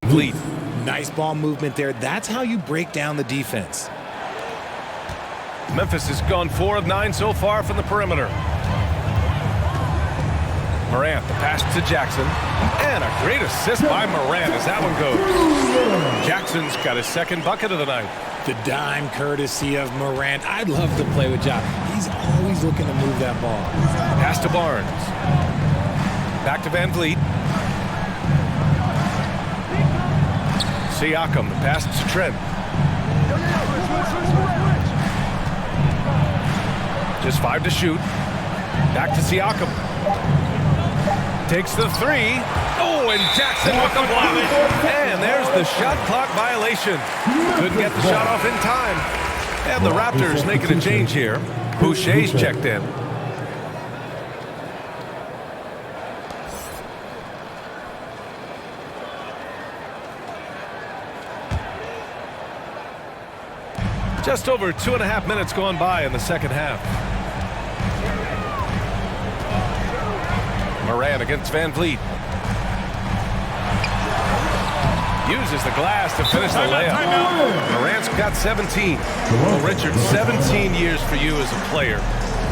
S4: Vliet.
S22: Nice ball movement there. That's how you break down the defense.
S4: Memphis has gone 4 of 9 so far from the perimeter. Morant, the pass to Jackson. And a great assist by Morant as that one goes. Jackson's got his second bucket of the night.
S22: The dime courtesy of Morant. I'd love to play with Ja. He's always looking to move that ball.
S4: Pass to Barnes. Back to Van Vliet. Siakam, the pass to Trent. Just 5 to shoot. Back to Siakam. Takes the 3. Oh, and Jackson with the block. And there's the shot clock violation. Couldn't get the shot off in time. And the Raptors making a change here. Boucher's checked in. Just over 2.5 minutes gone by in the second half. Morant against Van Vliet. Uses the glass to finish the layup. Morant's got 17. Well, Richard, 17 years for you as a player.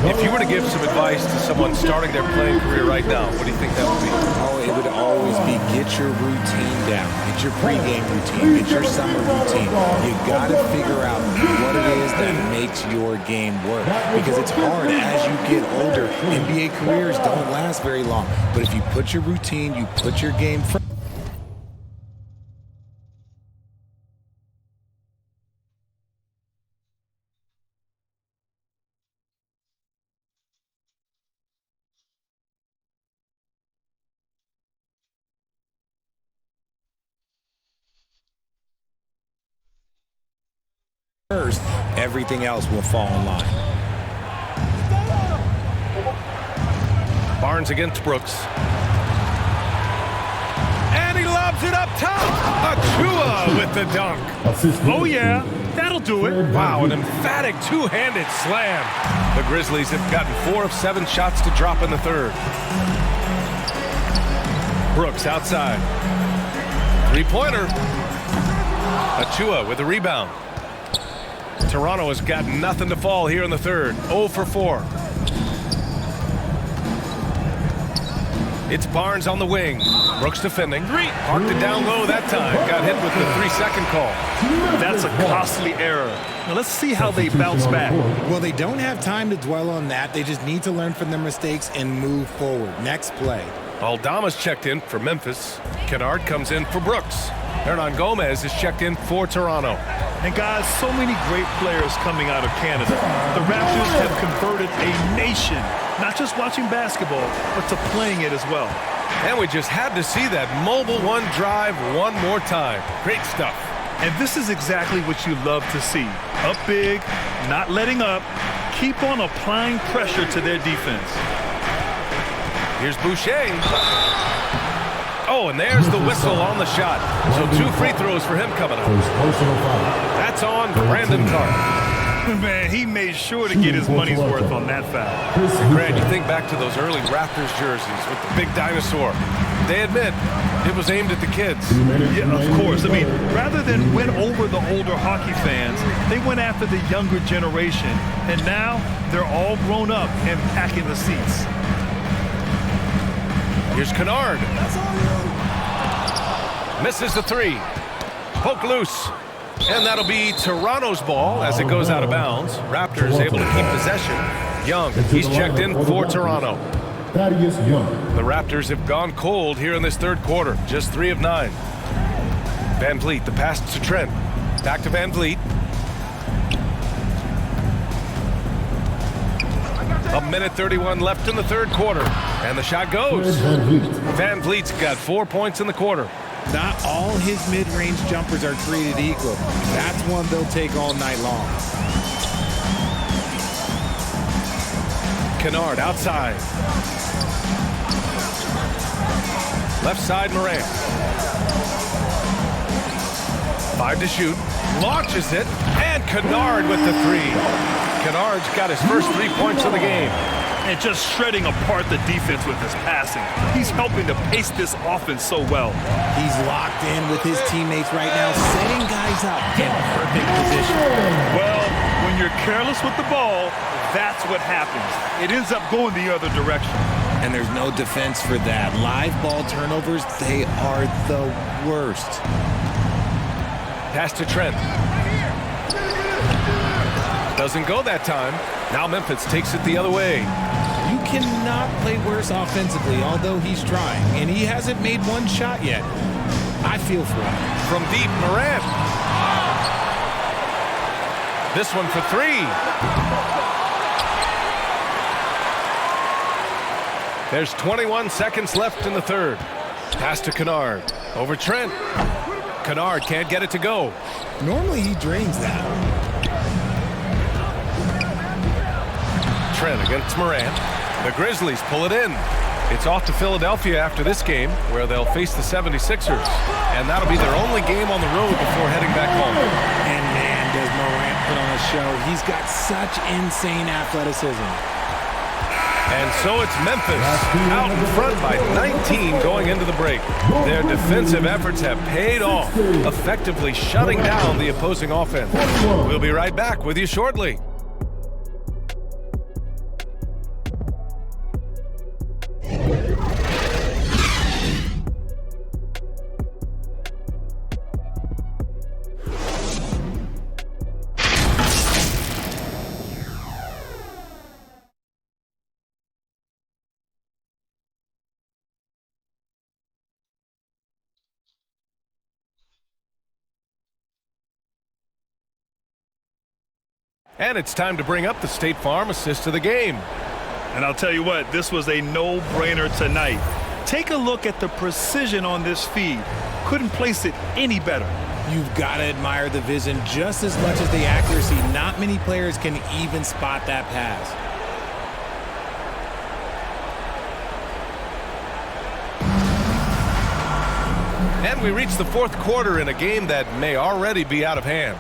S4: If you were to give some advice to someone starting their playing career right now, what do you think that would be?
S22: Oh, it would always be get your routine down. Get your pregame routine. Get your summer routine. You got to figure out what it is that makes your game work. Because it's hard as you get older. NBA careers don't last very long. But if you put your routine, you put your game first. first, everything else will fall in line.
S4: Barnes against Brooks. And he lobs it up top. Achua with the dunk.
S5: Oh, yeah. That'll do it.
S4: Wow, an emphatic two-handed slam. The Grizzlies have gotten 4 of 7 shots to drop in the third. Brooks outside. Three-pointer. Achua with the rebound. Toronto has got nothing to fall here in the third. 0 for 4. It's Barnes on the wing. Brooks defending. Parked it down low that time. Got hit with the 3-second call.
S5: That's a costly error. Now let's see how they bounce back.
S22: Well, they don't have time to dwell on that. They just need to learn from their mistakes and move forward. Next play.
S4: Aldama's checked in for Memphis. Kennard comes in for Brooks. Hernan Gomez is checked in for Toronto.
S5: And guys, so many great players coming out of Canada. The Raptors have converted a nation, not just watching basketball, but to playing it as well.
S4: And we just had to see that mobile one drive one more time. Great stuff.
S5: And this is exactly what you love to see. Up big, not letting up, keep on applying pressure to their defense.
S4: Here's Boucher. Oh, and there's the whistle on the shot. So 2 free throws for him coming up. That's on Brandon Clark.
S5: Man, he made sure to get his money's worth on that foul.
S4: And Grant, you think back to those early Raptors jerseys with the big dinosaur. They admit it was aimed at the kids.
S5: Yeah, of course. I mean, rather than win over the older hockey fans, they went after the younger generation. And now they're all grown up and packing the seats.
S4: Here's Kennard. Misses the 3. Poke loose. And that'll be Toronto's ball as it goes out of bounds. Raptors able to keep possession. Young, he's checked in for Toronto. The Raptors have gone cold here in this third quarter. Just 3 of 9. Van Vliet, the pass to Trent. Back to Van Vliet. A minute 31 left in the third quarter. And the shot goes. Van Vliet's got 4 points in the quarter.
S22: Not all his mid-range jumpers are created equal. That's one they'll take all night long.
S4: Kennard outside. Left side, Morant. 5 to shoot. Launches it. And Kennard with the 3. Kennard's got his first 3 points of the game.
S5: And just shredding apart the defense with his passing. He's helping to pace this offense so well.
S22: He's locked in with his teammates right now, setting guys up in perfect position.
S5: Well, when you're careless with the ball, that's what happens. It ends up going the other direction.
S22: And there's no defense for that. Live ball turnovers, they are the worst.
S4: Pass to Trent. Doesn't go that time. Now Memphis takes it the other way.
S22: You cannot play worse offensively, although he's trying. And he hasn't made one shot yet. I feel for him.
S4: From deep, Morant. This one for 3. There's 21 seconds left in the third. Pass to Kennard. Over Trent. Kennard can't get it to go.
S22: Normally he drains that.
S4: Trent against Morant. The Grizzlies pull it in. It's off to Philadelphia after this game, where they'll face the 76ers. And that'll be their only game on the road before heading back home.
S22: And man, does Morant put on a show. He's got such insane athleticism.
S4: And so it's Memphis out in front by 19 going into the break. Their defensive efforts have paid off, effectively shutting down the opposing offense. We'll be right back with you shortly. And it's time to bring up the State Farm assist of the game.
S5: And I'll tell you what, this was a no-brainer tonight. Take a look at the precision on this feed. Couldn't place it any better.
S22: You've got to admire the vision just as much as the accuracy. Not many players can even spot that pass.
S4: And we reach the fourth quarter in a game that may already be out of hand.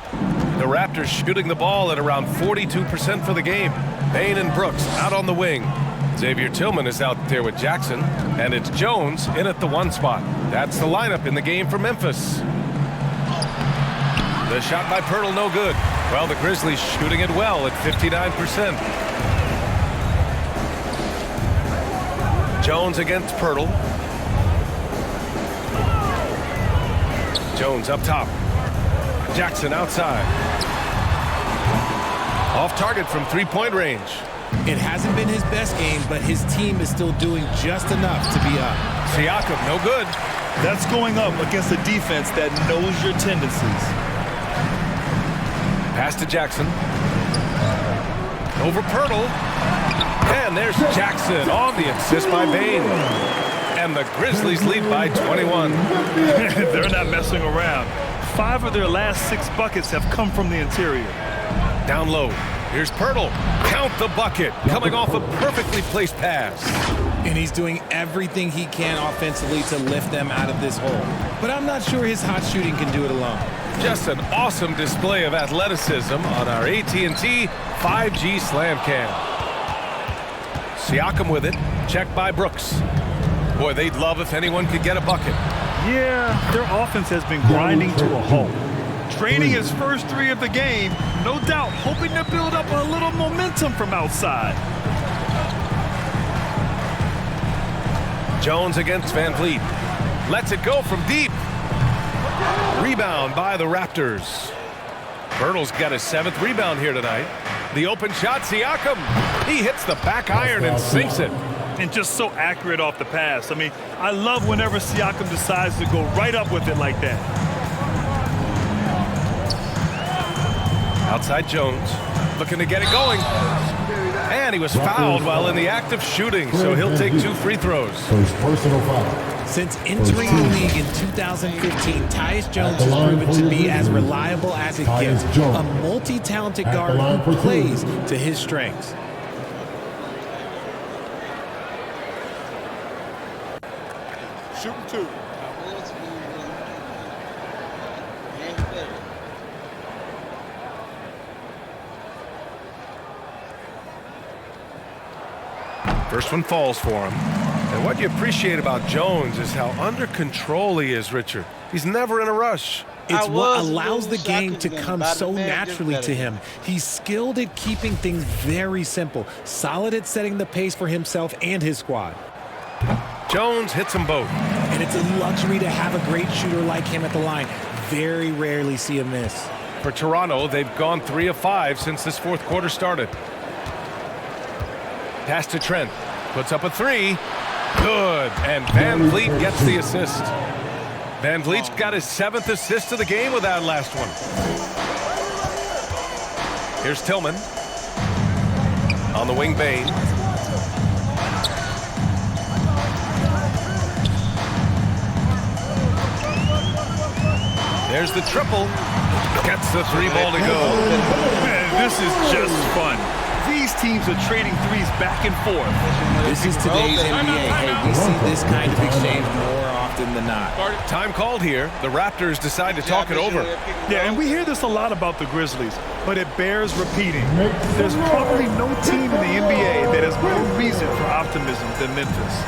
S4: The Raptors shooting the ball at around 42% for the game. Bane and Brooks out on the wing. Xavier Tillman is out there with Jackson, and it's Jones in at the 1 spot. That's the lineup in the game for Memphis. The shot by Poeltl, no good. Well, the Grizzlies shooting it well at 59%. Jones against Poeltl. Jones up top. Jackson outside. Off target from three-point range.
S22: It hasn't been his best game, but his team is still doing just enough to be up.
S4: Siakam, no good.
S5: That's going up against a defense that knows your tendencies.
S4: Pass to Jackson. Over Poeltl. And there's Jackson on the assist by Bane. And the Grizzlies lead by 21.
S5: They're not messing around. 5 of their last 6 buckets have come from the interior.
S4: Down low. Here's Poeltl. Count the bucket. Coming off a perfectly placed pass.
S22: And he's doing everything he can offensively to lift them out of this hole. But I'm not sure his hot shooting can do it alone.
S4: Just an awesome display of athleticism on our AT&T 5G Slam Cam. Siakam with it. Checked by Brooks. Boy, they'd love if anyone could get a bucket.
S5: Yeah, their offense has been grinding to a halt. Draining his first 3 of the game, no doubt hoping to build up a little momentum from outside.
S4: Jones against Van Vliet. Lets it go from deep. Rebound by the Raptors. Poeltl's got his 7th rebound here tonight. The open shot, Siakam. He hits the back iron and sinks it.
S5: And just so accurate off the pass. I mean, I love whenever Siakam decides to go right up with it like that.
S4: Outside Jones, looking to get it going. And he was fouled while in the act of shooting, so he'll take 2 free throws.
S12: Personal foul.
S22: Since entering the league in 2015, Tyus Jones has proven to be as reliable as it gets. A multi-talented guard who plays to his strengths.
S3: Shooting 2.
S4: First one falls for him. And what you appreciate about Jones is how under control he is, Richard. He's never in a rush.
S22: It's what allows the game to come so naturally to him. He's skilled at keeping things very simple, solid at setting the pace for himself and his squad.
S4: Jones hits them both.
S22: And it's a luxury to have a great shooter like him at the line. Very rarely see a miss.
S4: For Toronto, they've gone 3 of 5 since this fourth quarter started. Pass to Trent. Puts up a 3. Good. And Van Vliet gets the assist. Van Vliet's got his 7th assist of the game with that last one. Here's Tillman. On the wing, Bane. There's the triple. Gets the 3 ball to go.
S5: Man, this is just fun. These teams are trading threes back and forth.
S22: This is today's NBA. Hey, we see this kind of exchange more often than not.
S4: Time called here. The Raptors decide to talk it over.
S5: Yeah, and we hear this a lot about the Grizzlies, but it bears repeating. There's probably no team in the NBA that has more reason for optimism than Memphis.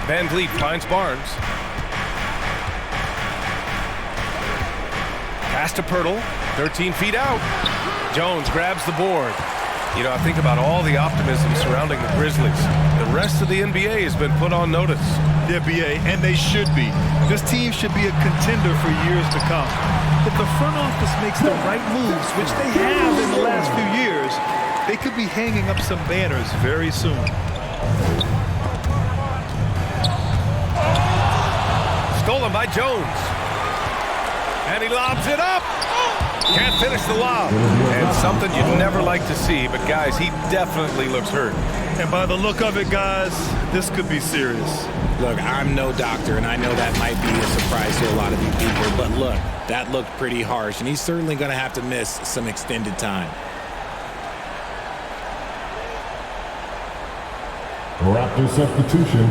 S4: Van Vliet finds Barnes. Pass to Poeltl, 13 feet out. Jones grabs the board. You know, I think about all the optimism surrounding the Grizzlies. The rest of the NBA has been put on notice.
S5: The NBA, and they should be. This team should be a contender for years to come. If the front office makes the right moves, which they have in the last few years, they could be hanging up some banners very soon.
S4: Stolen by Jones. And he lobs it up. Can't finish the lob. And something you'd never like to see, but guys, he definitely looks hurt.
S5: And by the look of it, guys, this could be serious.
S22: Look, I'm no doctor, and I know that might be a surprise to a lot of you people, but look, that looked pretty harsh, and he's certainly going to have to miss some extended time.
S16: Raptor substitution,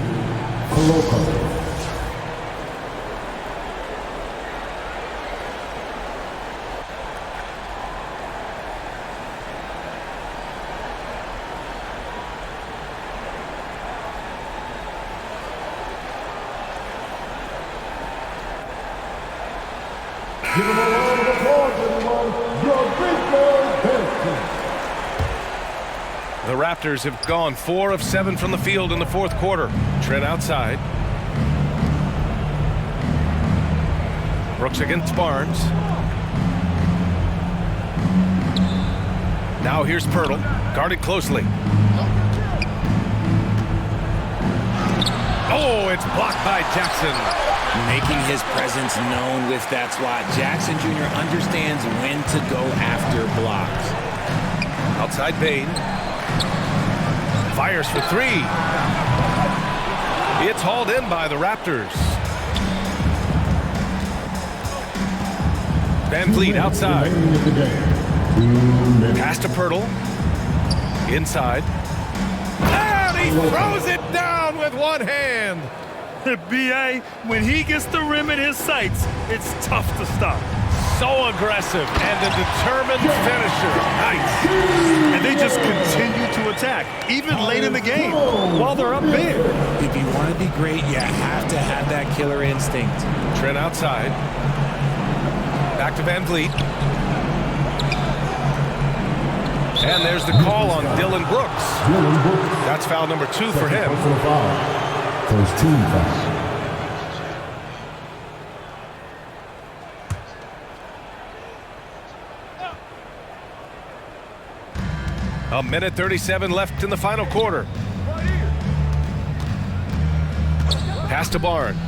S16: Koloko.
S7: Give him a round of applause, everyone. Your big boy, Benson.
S4: The Raptors have gone 4 of 7 from the field in the fourth quarter. Trent outside. Brooks against Barnes. Now here's Pirtle, guarded closely. Oh, it's blocked by Jackson.
S22: Making his presence known with that swat. Jackson Jr. understands when to go after blocks.
S4: Outside Bane. Fires for 3. It's hauled in by the Raptors. Van Vliet outside. Pass to Pirtle. Inside. And he throws it down with one hand.
S5: B.A., when he gets the rim in his sights, it's tough to stop.
S4: So aggressive and a determined finisher. Nice.
S5: And they just continue to attack, even late in the game, while they're up big.
S22: If you want to be great, you have to have that killer instinct.
S4: Trent outside. Back to Van Vliet. And there's the call on Dylan Brooks. That's foul number 2 for him.
S16: First team foul.
S4: A minute 37 left in the final quarter. Pass to Barnes.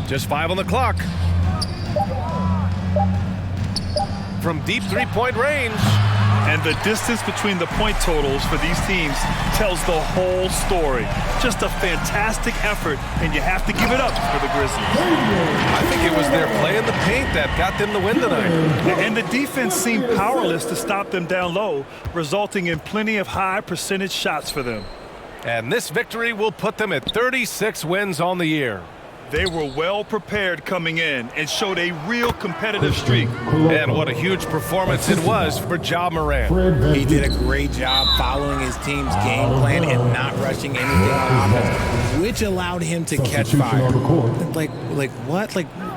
S4: Just 5 on the clock. From deep three-point range.
S5: And the distance between the point totals for these teams tells the whole story. Just a fantastic effort, and you have to give it up for the Grizzlies.
S4: I think it was their play in the paint that got them the win tonight.
S5: And the defense seemed powerless to stop them down low, resulting in plenty of high percentage shots for them.
S4: And this victory will put them at 36 wins on the year.
S5: They were well prepared coming in and showed a real competitive streak.
S4: And what a huge performance it was for Ja Morant.
S22: He did a great job following his team's game plan and not rushing anything on offense, which allowed him to catch fire. Like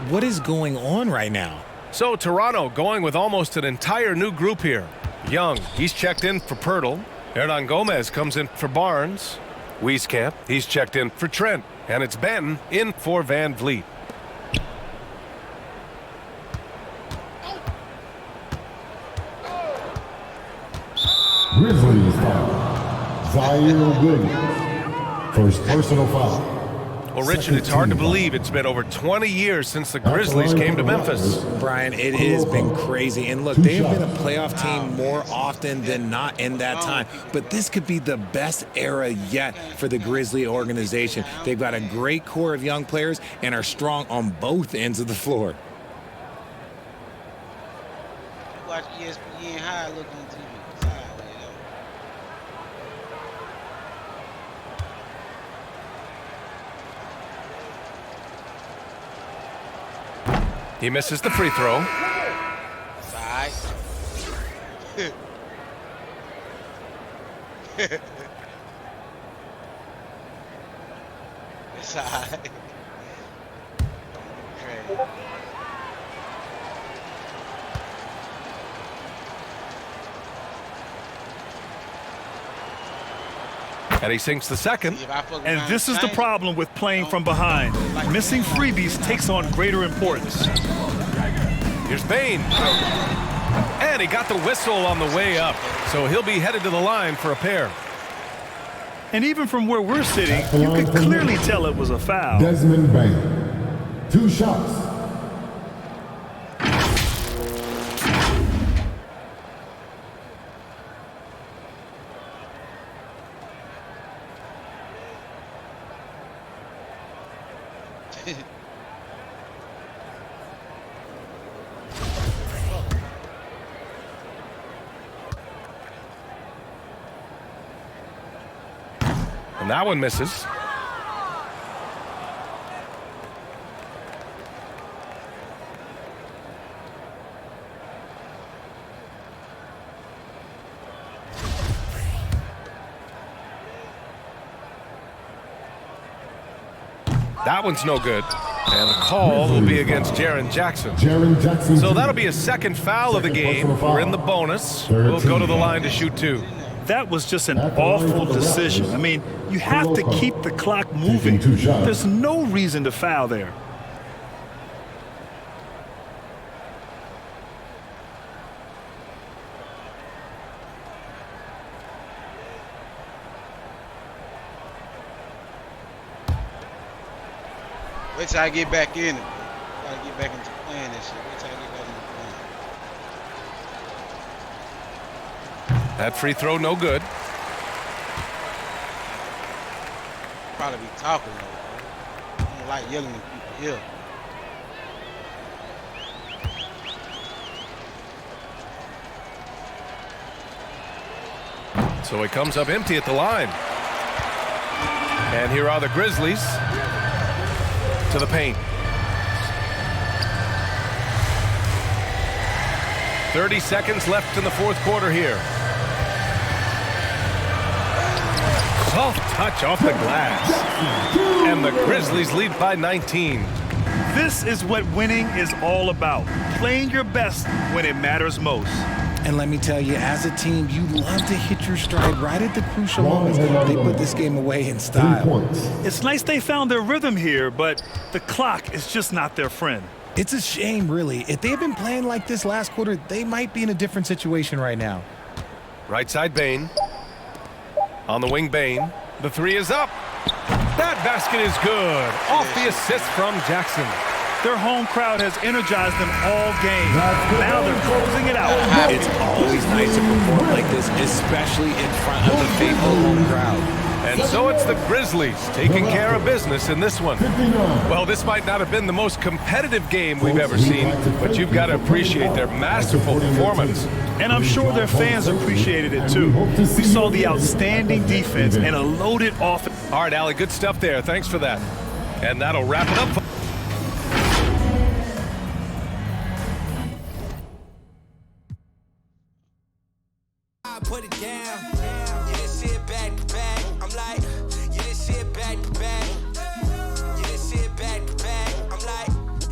S22: what is going on right now?
S4: So Toronto going with almost an entire new group here. Young, he's checked in for Pirtle. Hernan Gomez comes in for Barnes. Wieskamp, he's checked in for Trent. And it's Benton in for Van Vliet.
S16: Grizzlies foul. Zaire Williams. First personal foul.
S4: Well, Richard, it's hard to believe it's been over 20 years since the Grizzlies came to Memphis.
S22: Brian, it has been crazy. And look, they have been a playoff team more often than not in that time. But this could be the best era yet for the Grizzly organization. They've got a great core of young players and are strong on both ends of the floor.
S15: Watch ESPN High look on TV.
S4: He misses the free throw.
S15: Side. Side.
S4: And he sinks the second.
S5: And this is the problem with playing from behind. Missing freebies takes on greater importance.
S4: Here's Bane. And he got the whistle on the way up. So he'll be headed to the line for a pair.
S5: And even from where we're sitting, you could clearly tell it was a foul.
S16: Desmond Bane. 2 shots.
S4: And that one misses. That one's no good. And the call will be against Jaren Jackson. So that'll be a second foul of the game. We're in the bonus. We'll go to the line to shoot 2.
S5: That was just an awful decision. I mean, you have to keep the clock moving. There's no reason to foul there.
S15: Wait till I get back in it. Gotta get back into playing this shit. Wait till I get back into playing.
S4: That free throw, no good.
S15: Probably be talking though. I don't like yelling at people here.
S4: So he comes up empty at the line. And here are the Grizzlies to the paint. 30 seconds left in the fourth quarter here. Soft touch off the glass. And the Grizzlies lead by 19.
S5: This is what winning is all about. Playing your best when it matters most.
S22: And let me tell you, as a team, you love to hit your stride right at the crucial moments. They put this game away in style.
S5: It's nice they found their rhythm here, but the clock is just not their friend.
S22: It's a shame, really. If they had been playing like this last quarter, they might be in a different situation right now.
S4: Right side Bane. On the wing Bane. The three is up. That basket is good. Off the assist from Jackson.
S5: Their home crowd has energized them all game. Now they're closing it out.
S22: It's always nice to perform like this, especially in front of the faithful home crowd.
S4: And so it's the Grizzlies taking care of business in this one. Well, this might not have been the most competitive game we've ever seen, but you've got to appreciate their masterful performance.
S5: And I'm sure their fans appreciated it too. We saw the outstanding defense and a loaded offense.
S4: All right, Allie, good stuff there. Thanks for that. And that'll wrap it up.
S8: Put it down. Yeah, this shit back to back. I'm like, yeah, this shit back to back. Yeah, this shit back to back. I'm like,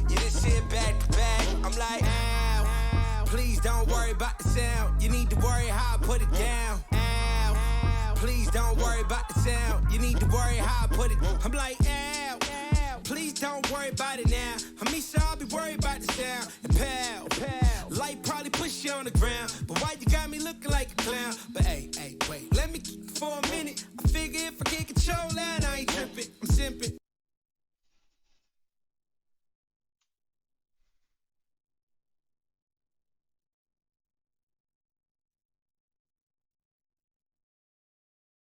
S8: yeah, this shit back to back. I'm like, ow. Please don't worry about the sound. You need to worry how I put it down. Ow. Please don't worry about the sound. You need to worry how I put it. I'm like, ow. Please don't worry about it now. I mean, sure, I'll be worried about the sound. And pal, light probably push you on the ground.